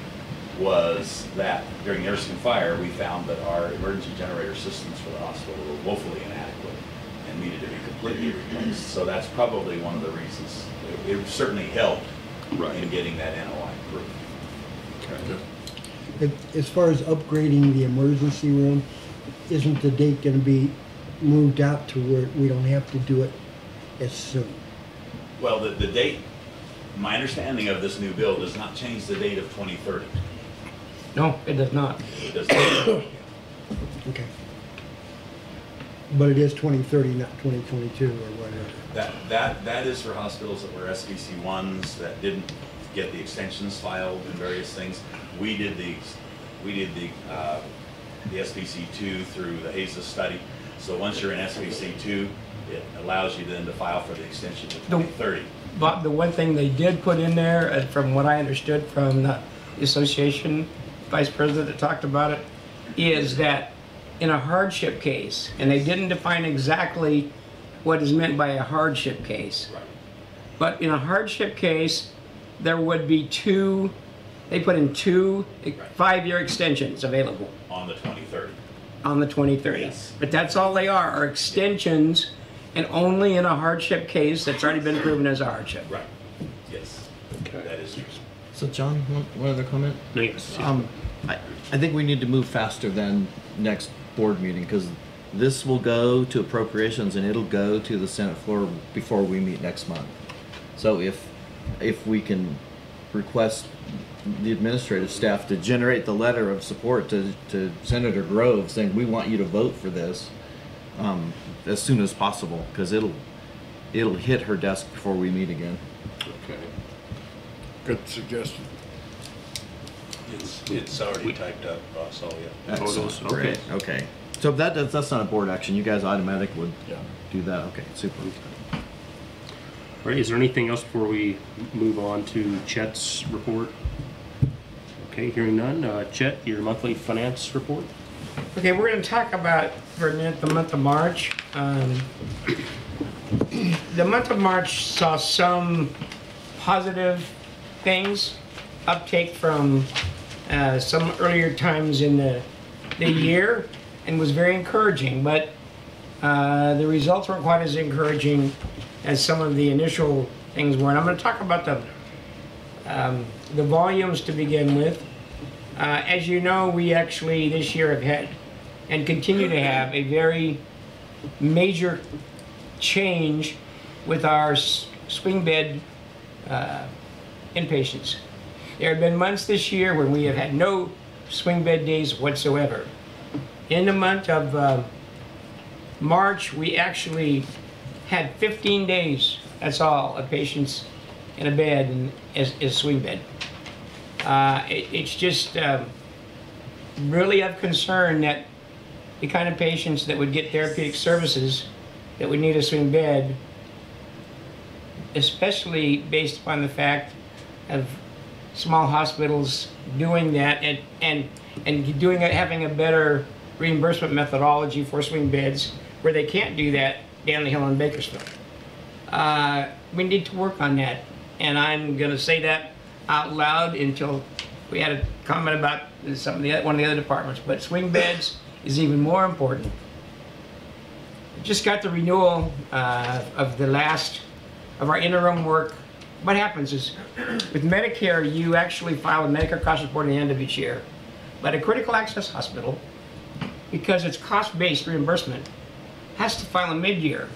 was that during the Erskine fire, we found that our emergency generator systems for the hospital were woefully inadequate. and needed to be completely replaced. So that's probably one of the reasons. It certainly helped in getting that NOI approved. As far as upgrading the emergency room, isn't the date going to be moved out to where we don't have to do it as soon? Well, the date, my understanding of this new bill does not change the date of 2030. No, it does not. It does not. Okay. But it is 2030, not 2022 or whatever. That is for hospitals that were SBC 1s that didn't get the extensions filed and various things. We did the SBC 2 through the HASA study. So once you're in SBC 2, it allows you then to file for the extension to 2030. But the one thing they did put in there, from what I understood from the association vice president that talked about it, is that in a hardship case, and they didn't define exactly what is meant by a hardship case, but in a hardship case, there would be two, they put in two 5-year extensions available. On the 2030. On the 2030. Yes. But that's all they are extensions, and only in a hardship case that's already been proven as a hardship. Right. Yes. Okay. That is true. So John, one other comment? No, yes. I think we need to move faster than next board meeting, because this will go to appropriations and it'll go to the Senate floor before we meet next month. So if we can request the administrative staff to generate the letter of support to Senator Grove saying we want you to vote for this as soon as possible, because it'll hit her desk before we meet again. Okay. Good suggestion. It's already typed up, boss, all yet. Excellent. Okay. Okay. So that's not a board action. You guys automatically would do that. Okay. Super. All right. Is there anything else before we move on to Chet's report? Okay. Hearing none. Chet, your monthly finance report. Okay, we're going to talk about for a minute the month of March. The month of March saw some positive things, uptake from some earlier times in the year, and was very encouraging, but the results weren't quite as encouraging as some of the initial things were. And I'm going to talk about the volumes to begin with. As you know, we actually this year have had and continue to have a very major change with our swing bed inpatients. There have been months this year when we have had no swing bed days whatsoever. In the month of March, we actually had 15 days, that's all, of patients in a bed and is swing bed. It's just really of concern that the kind of patients that would get therapeutic services that would need a swing bed, especially based upon the fact of small hospitals doing that and doing it, having a better reimbursement methodology for swing beds where they can't do that down the hill in Bakersfield. We need to work on that, and I'm going to say that out loud until we had a comment about one of the other departments. But swing beds is even more important. We just got the renewal of our interim work. What happens is, with Medicare, you actually file a Medicare cost report at the end of each year. But a critical access hospital, because it's cost-based reimbursement, has to file a mid-year,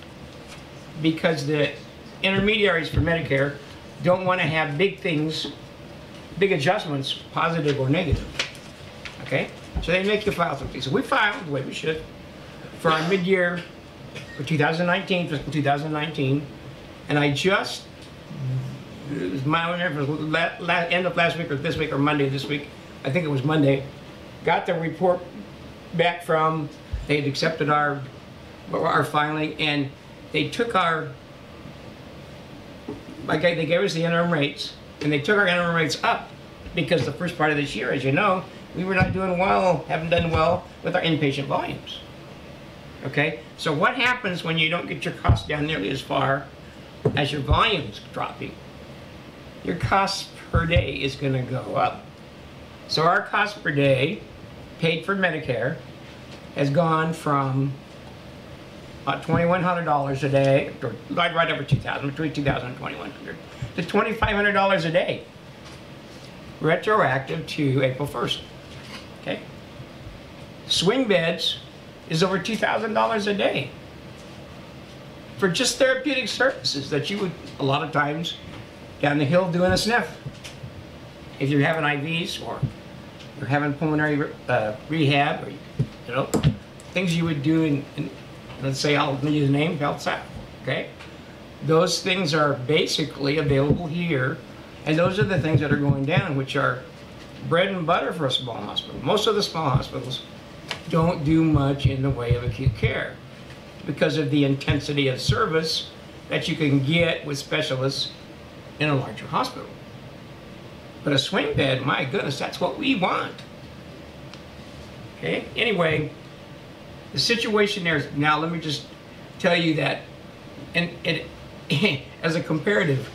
because the intermediaries for Medicare don't want to have big adjustments, positive or negative. Okay? So they make you file something. So we filed the way we should for our mid-year for 2019, fiscal 2019, and I just, it was my end of last week or this week or Monday this week, I think it was Monday, got the report back from, they had accepted our filing, and they took they gave us the interim rates, and they took our interim rates up because the first part of this year, as you know, we were not doing well, haven't done well with our inpatient volumes. Okay, so what happens when you don't get your costs down nearly as far as your volumes dropping? Your cost per day is going to go up. So our cost per day paid for Medicare has gone from about $2,100 a day, or right over 2,000, between 2,000 and 2,100, to $2,500 a day, retroactive to April 1st. Okay. Swing beds is over $2,000 a day for just therapeutic services that you would a lot of times down the hill doing a sniff. If you're having IVs or you're having pulmonary rehab, or things you would do in let's say, I'll use the name Health South. Okay, those things are basically available here, and those are the things that are going down, which are bread and butter for a small hospital. Most of the small hospitals don't do much in the way of acute care because of the intensity of service that you can get with specialists in a larger hospital. But a swing bed, my goodness, that's what we want. Okay, anyway, the situation there is, now let me just tell you that, and it, as a comparative,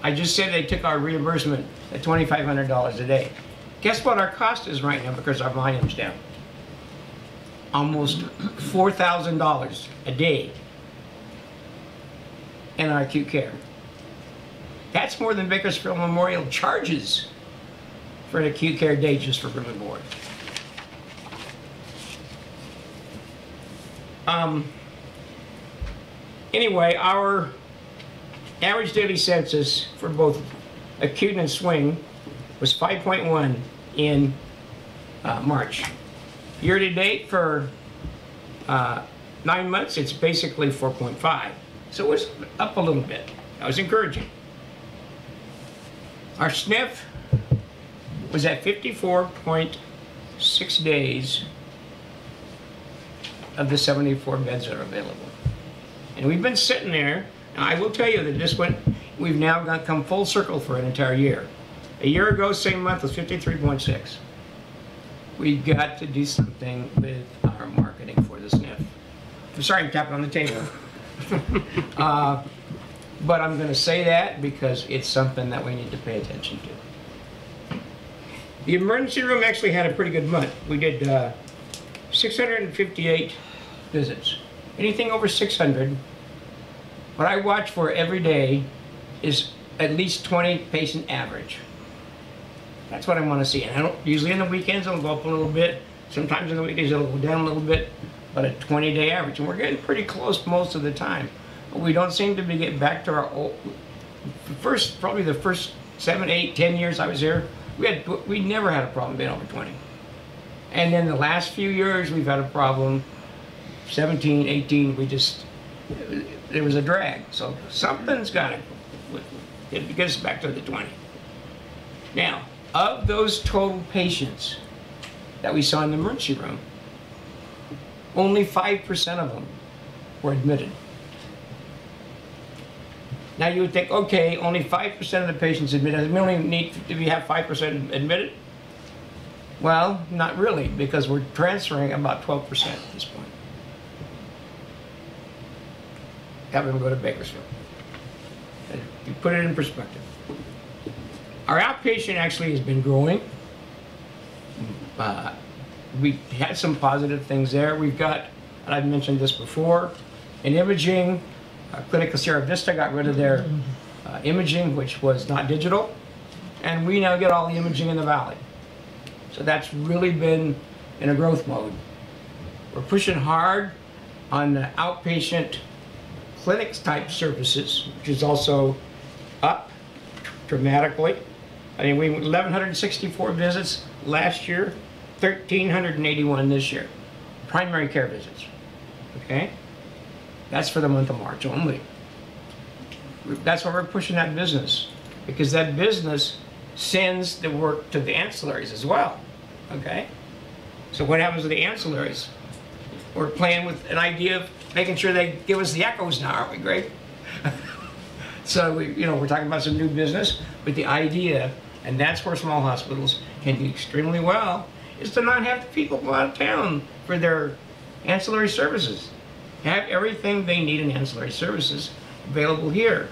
I just said they took our reimbursement at $2,500 a day. Guess what our cost is right now because our volume's down? Almost $4,000 a day in our acute care. That's more than Bakersfield Memorial charges for an acute care day just for room and board. Anyway, our average daily census for both acute and swing was 5.1 in March. Year to date for 9 months, it's basically 4.5. So it was up a little bit. That was encouraging. Our SNF was at 54.6 days of the 74 beds that are available. And we've been sitting there, and I will tell you that this one, we've now come full circle for an entire year. A year ago, same month, was 53.6. We've got to do something with our marketing for the SNF. I'm sorry I'm tapping on the table. But I'm going to say that because it's something that we need to pay attention to. The emergency room actually had a pretty good month. We did 658 visits. Anything over 600, what I watch for every day is at least 20 patient average. That's what I want to see. And I don't, usually on the weekends it'll go up a little bit. Sometimes on the weekdays it'll go down a little bit, but a 20-day average. And we're getting pretty close most of the time. But we don't seem to be getting back to our old, probably the first 7, 8, 10 years I was here, we never had a problem being over 20. And then the last few years we've had a problem, 17, 18, there was a drag. So something's got to get us back to the 20. Now, of those total patients that we saw in the emergency room, only 5% of them were admitted. Now you would think, okay, only 5% of the patients admitted. We only need to have 5% admitted. Well, not really, because we're transferring about 12% at this point. Have them go to Bakersfield. You put it in perspective. Our outpatient actually has been growing. We had some positive things there. We've got, and I've mentioned this before, in imaging, Clinical Sierra Vista got rid of their imaging, which was not digital, and we now get all the imaging in the valley. So that's really been in a growth mode. We're pushing hard on the outpatient clinics type services, which is also up dramatically. I mean, we 1,164 visits last year, 1,381 this year. Primary care visits, okay? That's for the month of March only. That's why we're pushing that business, because that business sends the work to the ancillaries as well, okay? So what happens to the ancillaries? We're playing with an idea of making sure they give us the echoes now, aren't we, Greg? So we're talking about some new business, but the idea, and that's where small hospitals can do extremely well, is to not have people go out of town for their ancillary services. Have everything they need in ancillary services available here.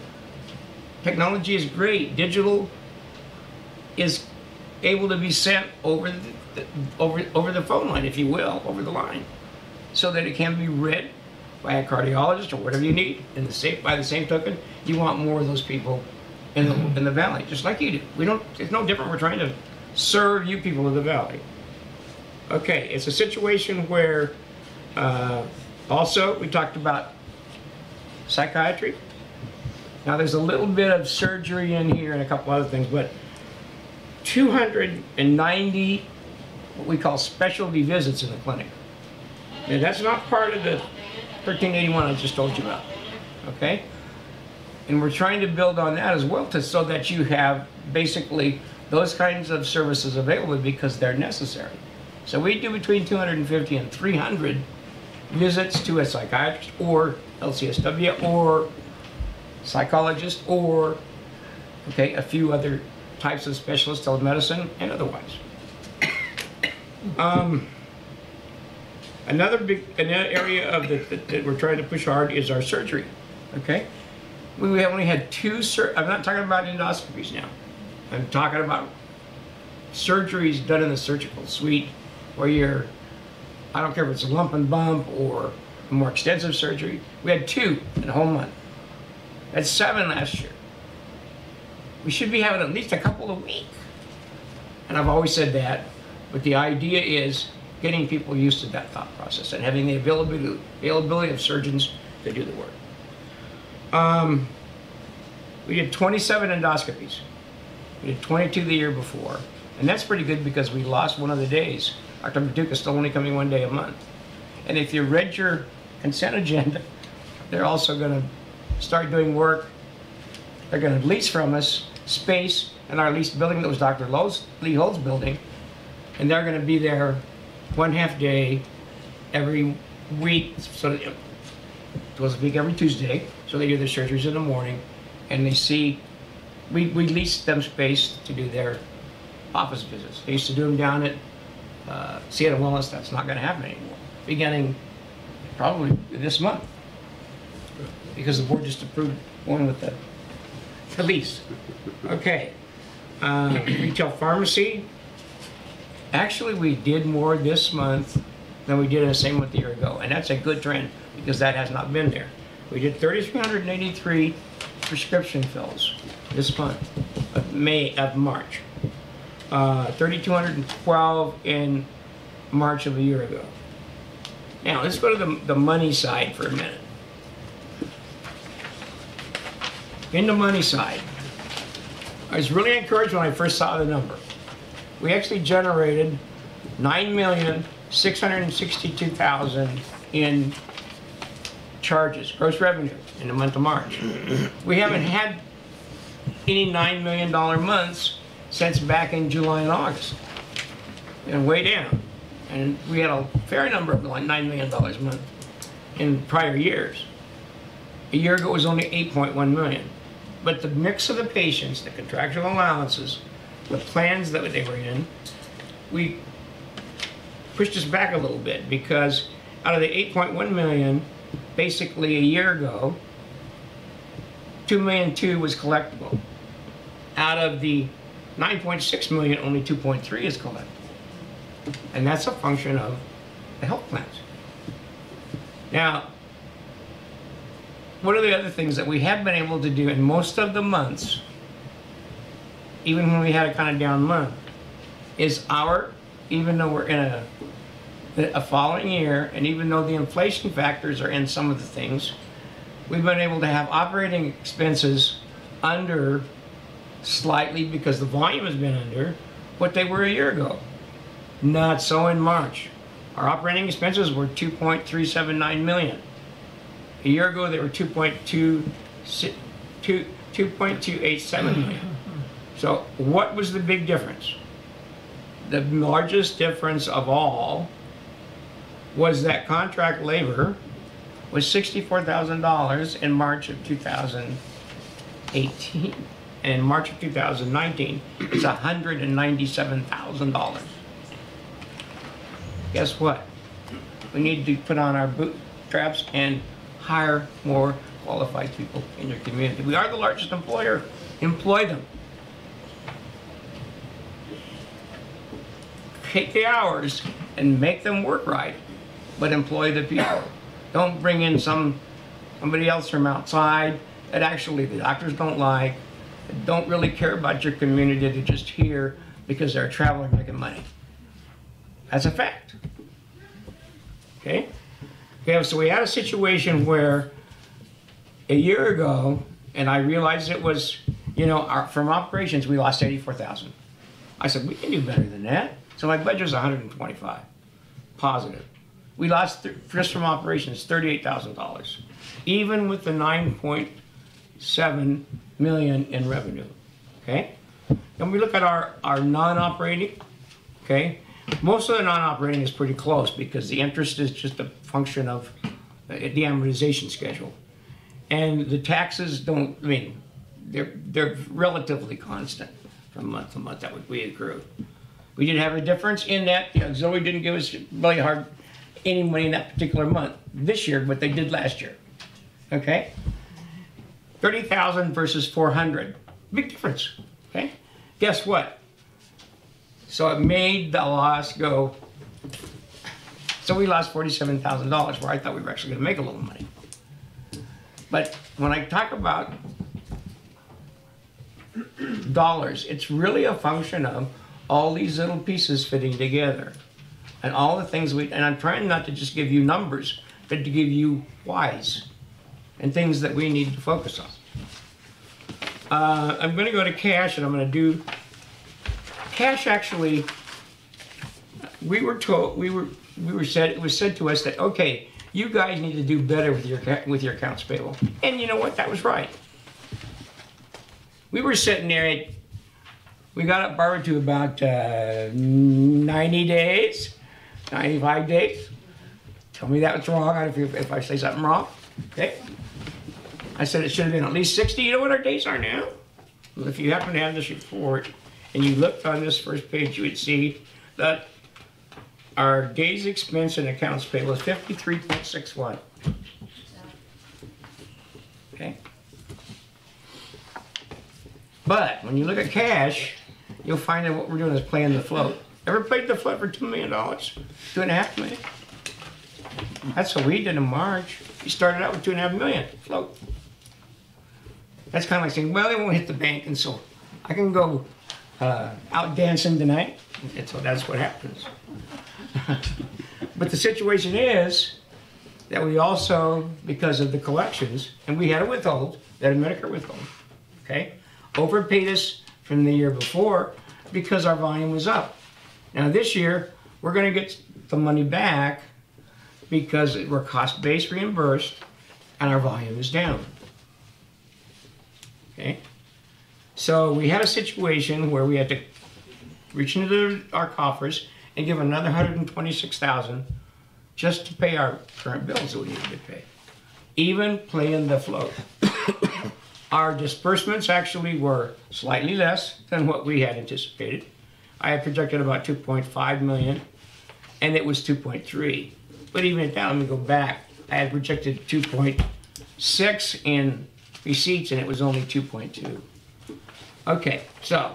Technology is great. Digital is able to be sent over the phone line, if you will, over the line, so that it can be read by a cardiologist or whatever you need. And by the same token, you want more of those people in the valley, just like you do. It's no different. We're trying to serve you people of the valley. Okay, it's a situation where also we talked about psychiatry. Now there's a little bit of surgery in here and a couple other things, but 290 what we call specialty visits in the clinic. And that's not part of the 1381 I just told you about, okay? And we're trying to build on that as well so that you have basically those kinds of services available because they're necessary. So we do between 250 and 300 visits to a psychiatrist or LCSW or psychologist or, okay, a few other types of specialists, telemedicine and otherwise. Another area of that we're trying to push hard is our surgery, okay? We only had I'm not talking about endoscopies now. I'm talking about surgeries done in the surgical suite where I don't care if it's a lump and bump or a more extensive surgery. We had 2 in a whole month. That's 7 last year. We should be having at least a couple a week. And I've always said that, but the idea is getting people used to that thought process and having the availability of surgeons to do the work. We did 27 endoscopies. We did 22 the year before. And that's pretty good because we lost one of the days. Dr. Maduka is still only coming 1 day a month. And if you read your consent agenda, they're also going to start doing work. They're going to lease from us space in our leased building that was Dr. Lee Hold's building. And they're going to be there 1/2 day every week. So it was a week every Tuesday. So they do their surgeries in the morning. And they see, we leased them space to do their office visits. They used to do them down at Seattle Wellness. That's not going to happen anymore. Beginning probably this month. Because the board just approved one with the lease. Okay. Retail pharmacy. Actually, we did more this month than we did in the same month a year ago. And that's a good trend because that has not been there. We did 3,383 prescription fills this month of March. 3,212 in March of a year ago. Now, let's go to the money side for a minute. In the money side, I was really encouraged when I first saw the number. We actually generated $9,662,000 in charges, gross revenue, in the month of March. We haven't had any $9 million months since back in July and August, and way down. And we had a fair number of $9 million a month in prior years. A year ago it was only 8.1 million. But the mix of the patients, the contractual allowances, the plans that they were in, we pushed us back a little bit because out of the 8.1 million, basically a year ago, 2.2 million was collectible. Out of the 9.6 million, only 2.3 is collectible. And that's a function of the health plans. Now, one of the other things that we have been able to do in most of the months, even when we had a kind of down month, is even though we're in a following year, and even though the inflation factors are in some of the things, we've been able to have operating expenses under slightly because the volume has been under what they were a year ago. Not so in March. Our operating expenses were 2.379 million. A year ago they were 2.287 million. So what was the big difference? The largest difference of all was that contract labor was $64,000 in March of 2018. And in March of 2019, it's $197,000. Guess what? We need to put on our bootstraps and hire more qualified people in your community. We are the largest employer. Employ them. Take the hours and make them work right, but employ the people. Don't bring in somebody else from outside that actually the doctors don't like, that don't really care about your community. They're just here because they're traveling making money. That's a fact. Okay? Okay, so we had a situation where a year ago, and I realized it was, you know, from operations we lost 84,000. I said, we can do better than that. So my budget was 125, positive. We lost, just from operations, $38,000, even with the 9.7 million in revenue, okay? And we look at our non-operating, okay? Most of the non-operating is pretty close because the interest is just a function of the amortization schedule. And the taxes don't, I mean, they're relatively constant from month to month that we accrue. We did have a difference in that the auxiliary didn't give us really hard any money in that particular month this year, but they did last year. Okay? 30,000 versus 400. Big difference. Okay? Guess what? So it made the loss go. So we lost $47,000 where I thought we were actually going to make a little money. But when I talk about dollars, it's really a function of all these little pieces fitting together. And all the things and I'm trying not to just give you numbers, but to give you whys and things that we need to focus on. I'm going to go to cash, and I'm going to do cash. Actually, we were told, it was said to us that, okay, you guys need to do better with your accounts payable. And you know what? That was right. We were sitting there we got up borrowed to about 90 days, 95 days. Tell me that was wrong if I say something wrong. Okay. I said it should have been at least 60. You know what our days are now? Well, if you happen to have this report and you looked on this first page, you would see that our days expense and accounts payable is 53.61. Okay. But when you look at cash, you'll find that what we're doing is playing the float. Ever played the float for $2 million? $2.5 million? That's what we did in March. We started out with $2.5 million float. That's kind of like saying, well, they won't hit the bank, and so I can go out dancing tonight. And so that's what happens. But the situation is that we also, because of the collections, and we had a withhold, that a Medicare withhold, okay, overpaid us from the year before because our volume was up. Now this year, we're going to get the money back because we're cost-based reimbursed and our volume is down. Okay? So we had a situation where we had to reach into our coffers and give another $126,000 just to pay our current bills that we needed to pay, even playing the float. Our disbursements actually were slightly less than what we had anticipated. I had projected about 2.5 million, and it was 2.3. But even at that, let me go back. I had projected 2.6 in receipts, and it was only 2.2. Okay, so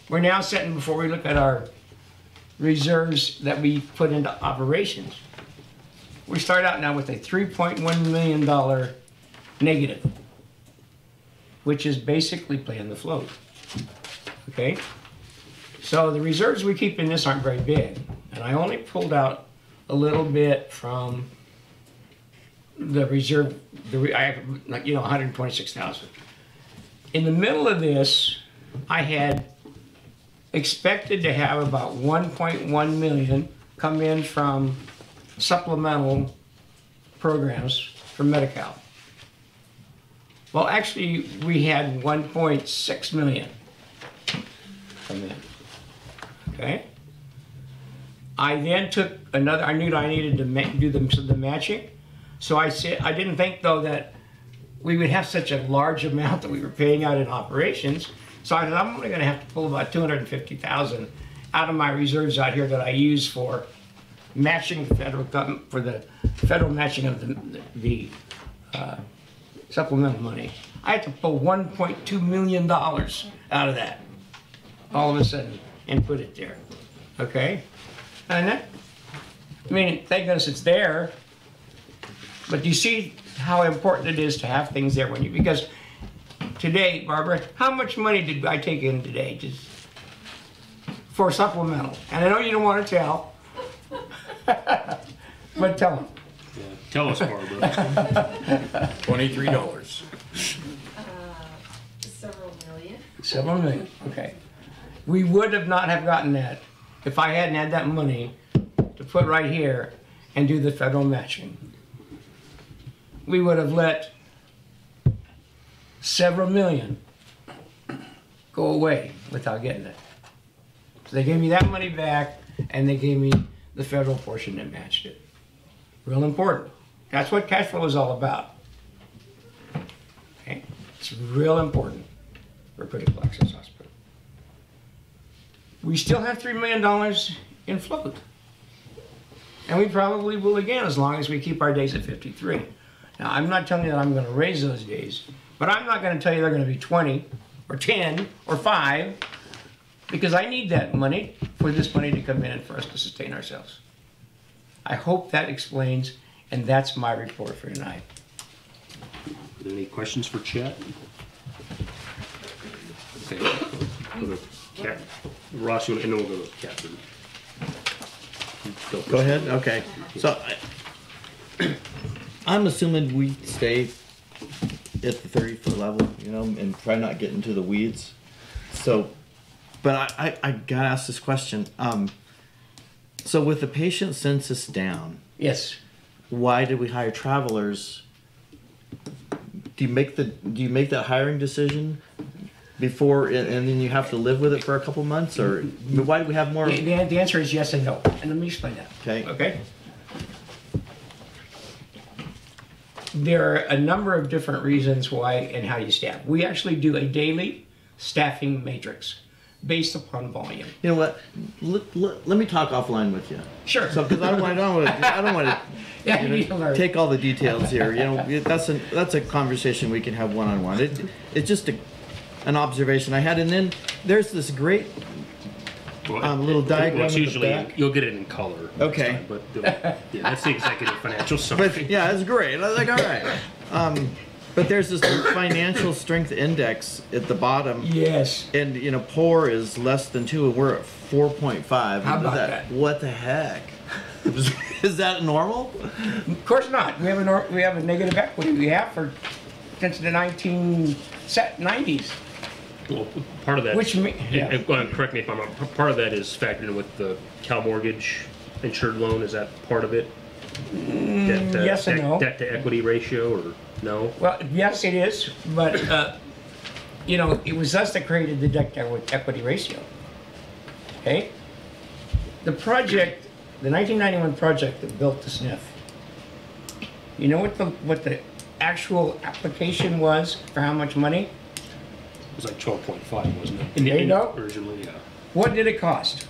we're now sitting, before we look at our reserves that we put into operations, we start out now with a $3.1 million negative, which is basically playing the float. Okay? So the reserves we keep in this aren't very big, and I only pulled out a little bit from the reserve, I have, you know, 126,000. In the middle of this, I had expected to have about 1.1 million come in from supplemental programs from Medi-Cal. Well, actually, we had 1.6 million come in. Okay? I then took another, I knew I needed to do the matching. So I said, I didn't think though that we would have such a large amount that we were paying out in operations. So I said, I'm only gonna have to pull about 250,000 out of my reserves out here that I use for matching the federal government, for the federal matching of the supplemental money. I had to pull $1.2 million out of that all of a sudden and put it there. Okay? And that, I mean, thank goodness it's there, But you see how important it is to have things there when you, because today, Barbara, how much money did I take in today just for supplemental? And I know you don't want to tell, but tell them. Yeah, tell us, Barbara. $23. Several million. Several million, okay. We would have not have gotten that if I hadn't had that money to put right here and do the federal matching. We would have let several million go away without getting it. So they gave me that money back, and they gave me the federal portion that matched it. Real important. That's what cash flow is all about. Okay? It's real important for critical access hospital. We still have $3 million in float. And we probably will again as long as we keep our days at 53. Now, I'm not telling you that I'm going to raise those days, but I'm not going to tell you they're going to be 20 or 10 or 5, because I need that money for this money to come in and for us to sustain ourselves. I hope that explains, and that's my report for tonight. Are there any questions for Chet? Okay, go to Cat. Ross, you want to, and then we'll go to Catherine. Go ahead. Okay. So I'm assuming we stay at the 30-foot level, you know, and try not get into the weeds. So, but I gotta ask this question. So with the patient census down, yes, why did we hire travelers? Do you make that hiring decision before, and then you have to live with it for a couple months, or why do we have more? The answer is yes and no, and let me explain that. Okay. Okay. There are a number of different reasons why and how you staff. We actually do a daily staffing matrix based upon volume. You know what? Let me talk offline with you. Sure. So, because I don't want to yeah, you know, take all the details here. You know, that's a conversation we can have one-on-one. It's just an observation I had, and then there's this great little diagram. Well, it's at the usually back. you'll get it in color. Okay. Time, but yeah, that's the executive financial summary. But yeah, it's great. I was like, all right. But there's this financial strength index at the bottom. Yes. And you know, poor is less than 2, and we're at 4.5. How about that? What the heck? Is that normal? Of course not. We have a negative equity. We have since the 1990s. Well, part of that. Correct me if I'm wrong. Part of that is factored in with the Cal Mortgage insured loan. Is that part of it? Yes and no. Debt to equity ratio, or no? Well, yes, it is, but you know, it was us that created the debt to equity ratio. Okay. The project, the 1991 project that built the SNF. You know what the actual application was for how much money? It was like 12.5, wasn't it? There you go. Originally, yeah. What did it cost?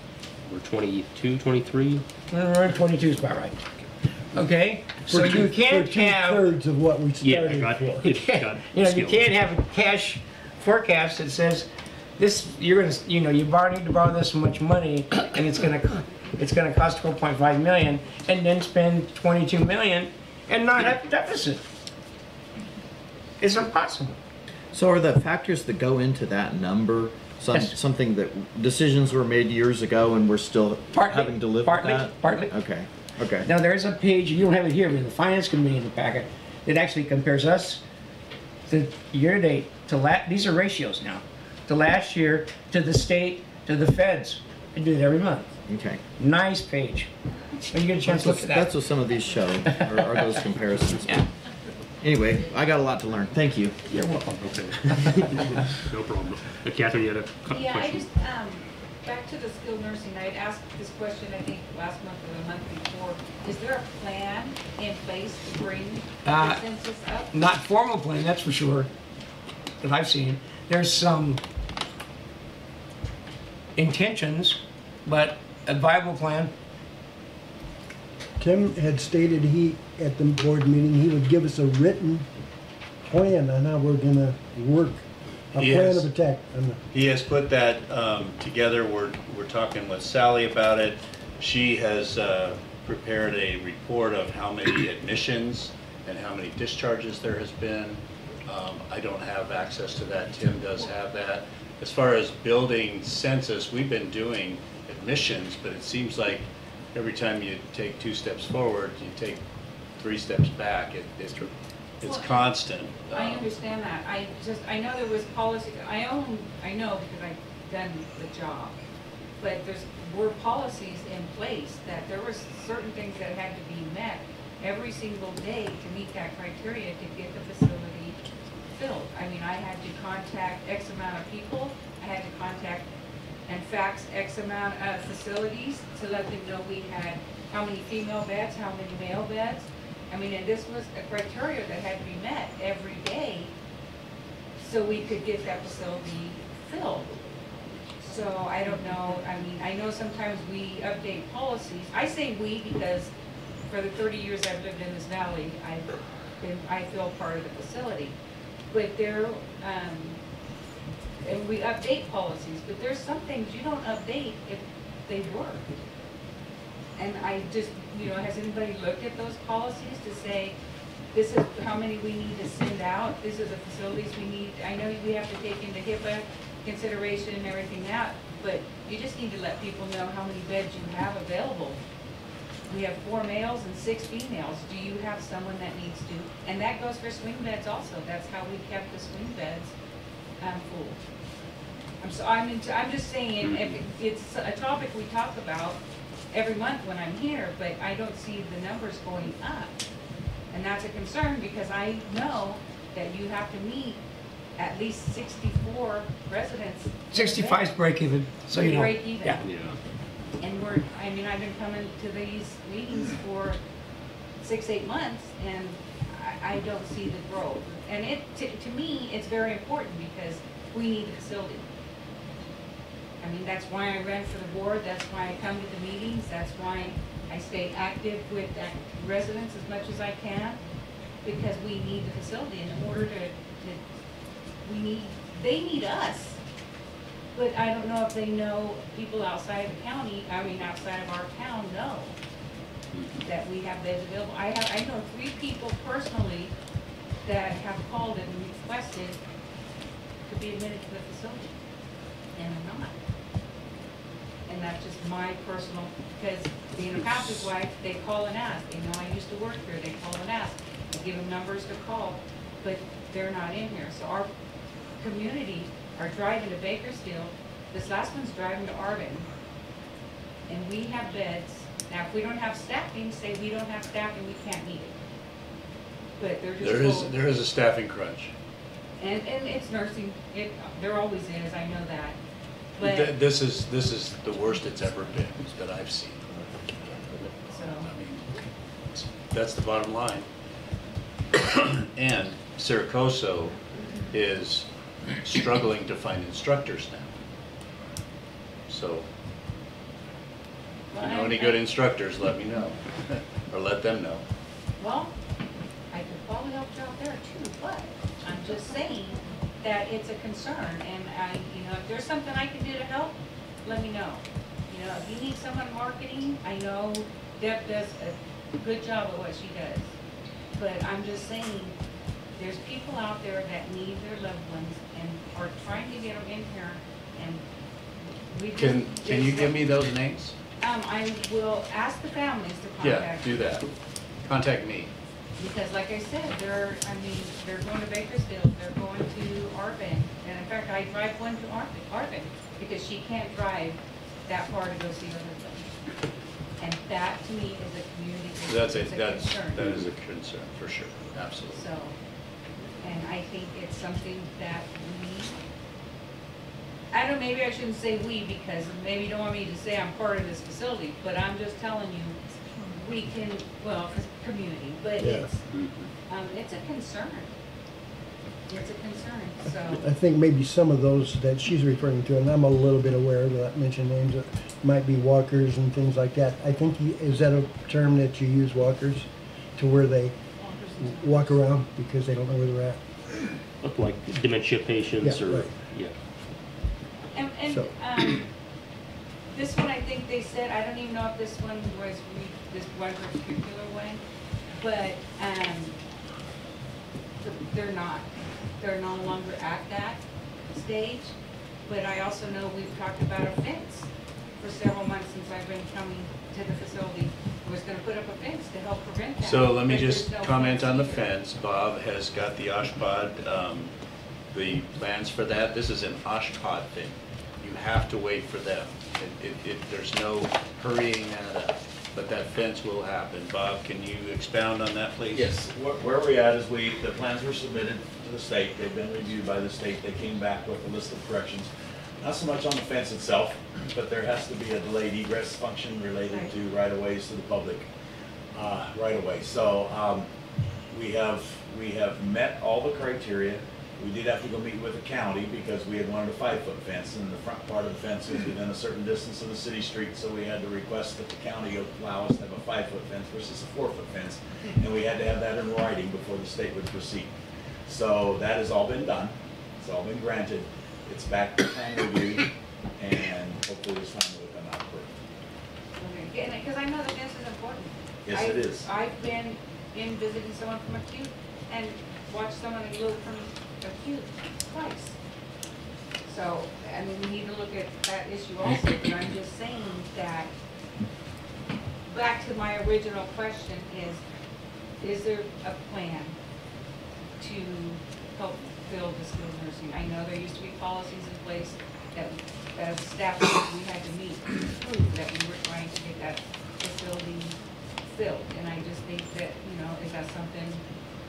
Or 22, 23? 22 is about right. Okay, so you can't have two-thirds of what we started for. You can't have a cash forecast that says this. You're gonna, you borrow need to borrow this much money, and it's gonna cost 12.5 million, and then spend 22 million and not have a deficit. It's impossible. So are the factors that go into that number something that decisions were made years ago and we're still having to live with that? Partly. Okay. Okay. Now there's a page, you don't have it here, but the finance committee in the packet that actually compares us to year to date to these are ratios now, to last year, to the state, to the feds. I do it every month. Okay. Nice page. When you get a chance to look at that. That's what some of these show, are those comparisons. Yeah. Anyway, I got a lot to learn. Thank you. You're welcome. Okay. No problem. Catherine, you had a question? Yeah, I just, back to the skilled nursing, I had asked this question, I think, last month or the month before. Is there a plan in place to bring the census up? Not formal plan, that's for sure, that I've seen. There's some intentions, but a viable plan. Tim had stated at the board meeting, he would give us a written plan on how we're gonna work, a plan of attack. He has put that together. We're talking with Sally about it. She has prepared a report of how many admissions and how many discharges there has been. I don't have access to that. Tim does have that. As far as building census, we've been doing admissions, but it seems like every time you take 2 steps forward, you take 3 steps back. It's constant. I understand that. I know there was policy, I know because I've done the job, but were policies in place that there was certain things that had to be met every single day to meet that criteria to get the facility filled. I mean, I had to contact X amount of people, I had to contact and fax X amount of facilities to let them know we had how many female beds, how many male beds. I mean, and this was a criteria that had to be met every day so we could get that facility filled. So I don't know, I mean, I know sometimes we update policies. I say we because for the 30 years I've lived in this valley, I feel part of the facility. But and we update policies, but there's some things you don't update if they work. And I just, has anybody looked at those policies to say, this is how many we need to send out, this is the facilities we need? I know we have to take into HIPAA consideration and everything that, but you just need to let people know how many beds you have available. We have 4 males and 6 females. Do you have someone that needs to? And that goes for swing beds also. That's how we kept the swing beds full. I'm just saying, if it's a topic we talk about every month when I'm here, but I don't see the numbers going up. And that's a concern because I know that you have to meet at least 64 residents. 65 is break even, so you know. Break even. Yeah. And I've been coming to these meetings for 6-8 months, and I don't see the growth. And to me, it's very important because we need the facility. I mean, that's why I ran for the board, that's why I come to the meetings, that's why I stay active with residents as much as I can, because we need the facility. And in order they need us. But I don't know if they know, people outside the county, outside of our town know that we have beds available. I know 3 people personally that have called and requested to be admitted to the facility, and they're not. And that's just my personal, because being a pastor's wife, they call and ask. They know I used to work here, they call and ask. I give them numbers to call, but they're not in here. So our community are driving to Bakersfield. This last one's driving to Arvin. And we have beds. Now, if we don't have staffing, say we don't have staffing, we can't meet it. But they're just there is a staffing crunch. And it's nursing. There always is. I know that. But This is the worst it's ever been that I've seen. so That's the bottom line. And Siracoso is struggling to find instructors now. So, if you know any good instructors, let me know, or let them know. well, I could probably help you out there too, but I'm just saying that it's a concern, and if there's something I can do to help, let me know. If you need someone marketing, I know Deb does a good job at what she does, but I'm just saying, there's people out there that need their loved ones and are trying to get them in here, and we Can you give me those names? I will ask the families to contact. Yeah, do that. Contact me. Because like I said, they're going to Bakersfield, they're going to Arvin, and in fact, I drive one to Arvin, because she can't drive that far to go see her husband. And that, to me, is a community concern. That is a concern, for sure, absolutely. So, and I think it's something that I don't know, maybe I shouldn't say we, because maybe you don't want me to say I'm part of this facility, but I'm just telling you, we can, it's community, but Yeah. it's a concern. It's a concern, so. I think maybe some of those that she's referring to, and I'm a little bit aware of that, mention names, that might be walkers and things like that. I think, is that a term that you use, walkers, to where they walk around because they don't know where they're at? Look like dementia patients, Yeah, or, right. yeah. And So- this one, I think they said, I don't even know if this one was this one particular one, but they're not. They're no longer at that stage. But I also know we've talked about a fence for several months since I've been coming to the facility. I was gonna put up a fence to help prevent that. So let me but there's just no comment on the either. fence. Bob has got the OSHPD, the plans for that. This is an OSHPD thing. You have to wait for them. There's no hurrying that up, but that fence will happen. Bob, can you expound on that, please? Yes, where we're at is the plans were submitted to the state, they've been reviewed by the state, they came back with a list of corrections. Not so much on the fence itself, but there has to be a delayed egress function related to right-of-ways to the public right-of-way. So we have met all the criteria. We did have to go meet with the county because we had wanted a 5-foot fence, and the front part of the fence is within a certain distance of the city street, so we had to request that the county allow us to have a 5-foot fence versus a 4-foot fence, and we had to have that in writing before the state would proceed. So that has all been done. It's all been granted. It's back to plan review, and hopefully this time it will come out perfect. Okay, because I know the fence is important. Yes, it is. I've been in visiting someone from acute and watched someone look from acute twice. So, I mean, we need to look at that issue also, but I'm just saying that, back to my original question is there a plan to help fill the skilled nursing? I know there used to be policies in place that as staff members we had to meet to prove that we were trying to get that facility filled. And I just think that, you know, is that something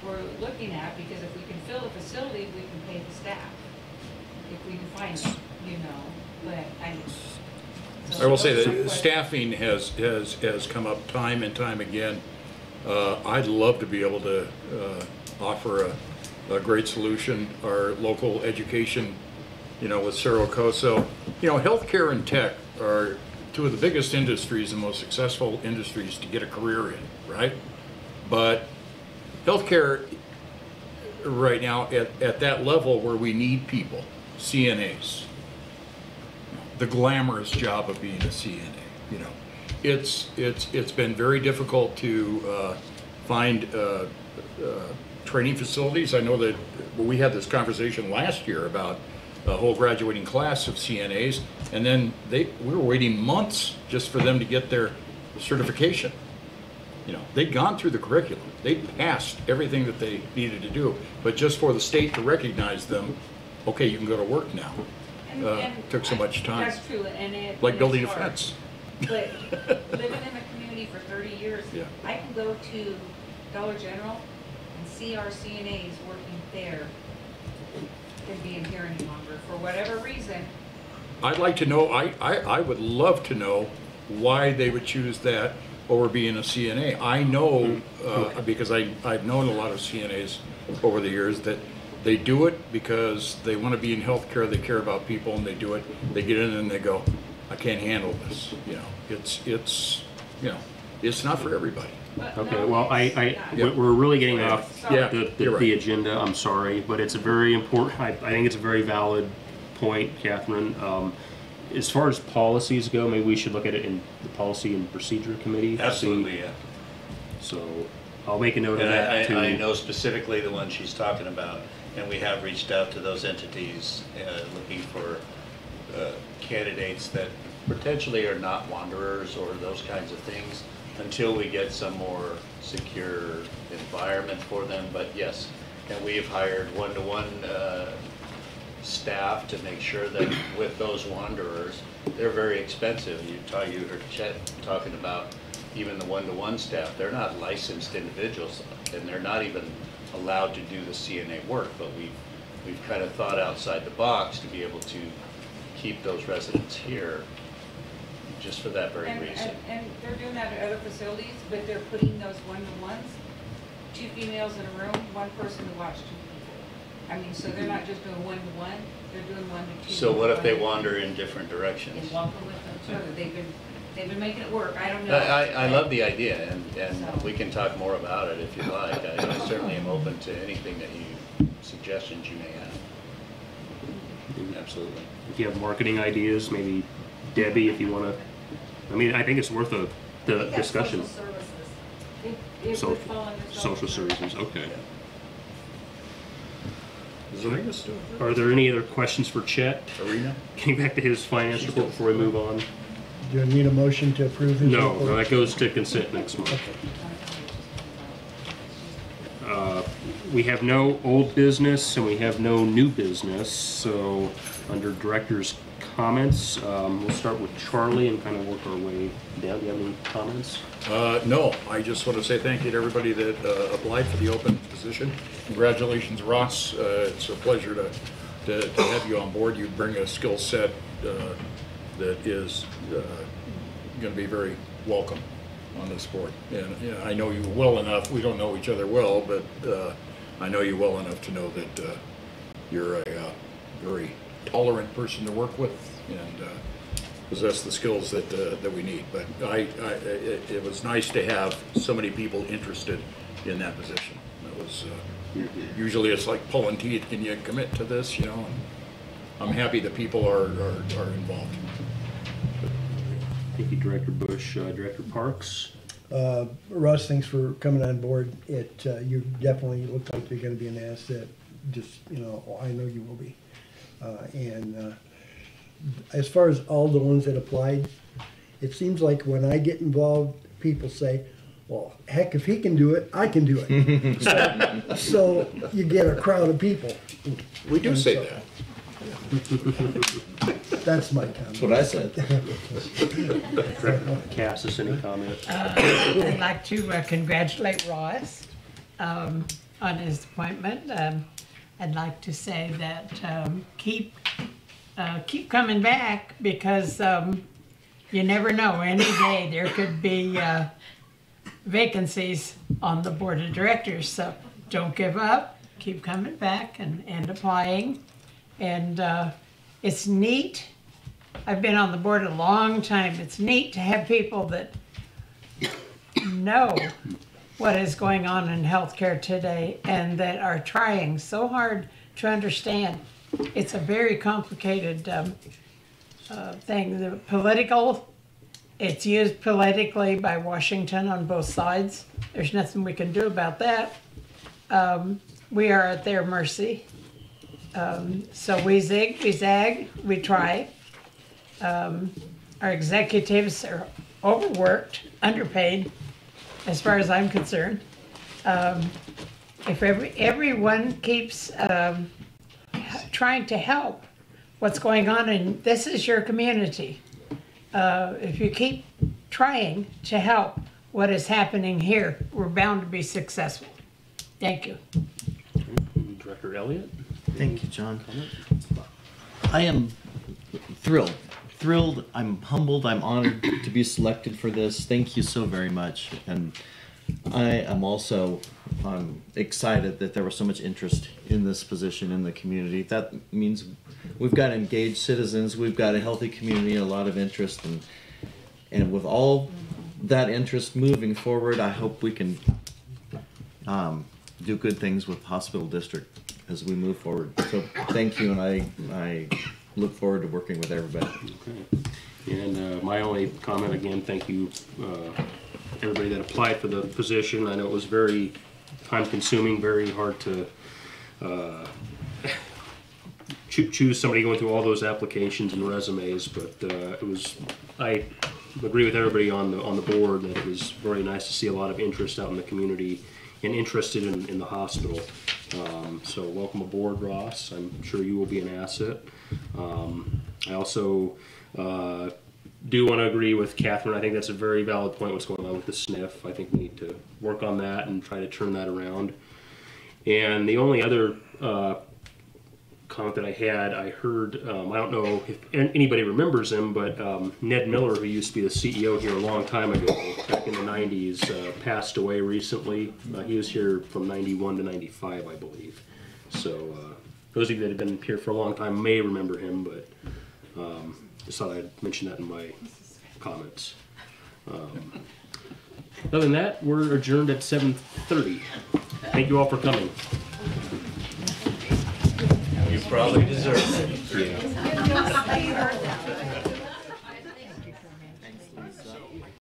we're looking at? Because if we can fill the facility, we can pay the staff. If we can find them, you know, but I will say that staffing has come up time and time again. I'd love to be able to offer a great solution. Our local education, you know, with Cerro Coso, you know, healthcare and tech are two of the biggest industries and most successful industries to get a career in, right? But healthcare right now at that level where we need people, CNAs, the glamorous job of being a CNA, you know, it's been very difficult to find training facilities. I know that we had this conversation last year about a whole graduating class of CNAs, and then we were waiting months just for them to get their certification. You know, they'd gone through the curriculum, they'd passed everything that they needed to do, but just for the state to recognize them, okay, you can go to work now. Took so much time. That's true, and like building a hard. fence. But living in the community for 30 years, yeah. I can go to Dollar General and see our CNAs working there and being here any longer for whatever reason. I'd like to know, I would love to know why they would choose that over being a CNA. I know, because I've known a lot of CNAs over the years, that they do it because they want to be in healthcare, they care about people, and they do it. They get in and they go, I can't handle this. You know, it's you know, it's not for everybody. Okay, well, we're really getting off the agenda. I'm sorry, but it's a very important. I think it's a very valid point, Catherine. As far as policies go, maybe we should look at it in the Policy and Procedure Committee. Absolutely, yeah. So I'll make a note of And that too. I know specifically the one she's talking about, and we have reached out to those entities looking for candidates that potentially are not wanderers or those kinds of things until we get some more secure environment for them. But yes, and we've hired one-to-one staff to make sure that with those wanderers, they're very expensive. You heard Chet talking about even the one-to-one staff. They're not licensed individuals, and they're not even allowed to do the CNA work, but we've kind of thought outside the box to be able to keep those residents here just for that very reason. And they're doing that at other facilities, but they're putting those one-to-ones, 2 females in a room, 1 person to watch 2 people. I mean, so they're not just doing one-to-one, they're doing 1-to-2. So what if they wander in different directions? They walk with each other. They've been making it work. I don't know. I love the idea, and we can talk more about it if you like. I certainly am open to anything that suggestions you may have. Absolutely. If you have marketing ideas, maybe Debbie, if you want to. I mean, I think it's worth the discussion. Social services. Social services, okay. Is Arena still? Are there any other questions for Chet? Arena? Getting back to his finance report before we move on. Do you need a motion to approve his No, report? no, that goes to consent next month. We have no old business and we have no new business, so under director's comments, we'll start with Charlie and kind of work our way down. Do you have any comments? No, I just want to say thank you to everybody that applied for the open position. Congratulations, Ross. It's a pleasure to have you on board. You bring a skill set that is going to be very welcome on this board. And you know, I know you well enough. We don't know each other well, but I know you well enough to know that you're a very tolerant person to work with and possess the skills that we need. But it was nice to have so many people interested in that position. That was usually it's like pulling teeth. Can you commit to this? You know, and I'm happy that people are involved. Thank you, Director Bush. Director Parks? Russ, thanks for coming on board. You definitely look like you're going to be an asset. Just, you know, I know you will be. As far as all the ones that applied, it seems like when I get involved, people say, well, heck, if he can do it, I can do it. so you get a crowd of people. We do say that. That's my comment. That's what I said. Cassis, any comment? I'd like to congratulate Ross on his appointment. I'd like to say that keep coming back because you never know. Any day there could be vacancies on the board of directors. So don't give up. Keep coming back and applying. And it's neat. I've been on the board a long time. It's neat to have people that know what is going on in healthcare today and that are trying so hard to understand. It's a very complicated thing. The political, it's used politically by Washington on both sides. There's nothing we can do about that. We are at their mercy. So we zig, we zag, we try. Our executives are overworked, underpaid, as far as I'm concerned. If everyone keeps trying to help what's going on, and this is your community, if you keep trying to help what is happening here, we're bound to be successful. Thank you. Director Elliott? Thank you, John. I am thrilled. I'm humbled. I'm honored to be selected for this. Thank you so very much. And I am also excited that there was so much interest in this position in the community. That means we've got engaged citizens. We've got a healthy community, a lot of interest. And with all that interest moving forward, I hope we can do good things with Hospital District as we move forward. So thank you, and I look forward to working with everybody. Okay. And my only comment again, thank you everybody that applied for the position. I know it was very time consuming, very hard to choose somebody going through all those applications and resumes, but it was, I agree with everybody on the board that it was very nice to see a lot of interest out in the community and interested in the hospital. So welcome aboard, Ross. I'm sure you will be an asset. I also do want to agree with Catherine. I think that's a very valid point, what's going on with the SNF. I think we need to work on that and try to turn that around. And the only other comment that I had, I heard, I don't know if anybody remembers him, but Ned Miller, who used to be the CEO here a long time ago, back in the 90s, passed away recently. He was here from 91 to 95, I believe. So those of you that have been here for a long time may remember him, but just thought I'd mention that in my comments. Other than that, we're adjourned at 7:30. Thank you all for coming. You probably deserve it. Yeah.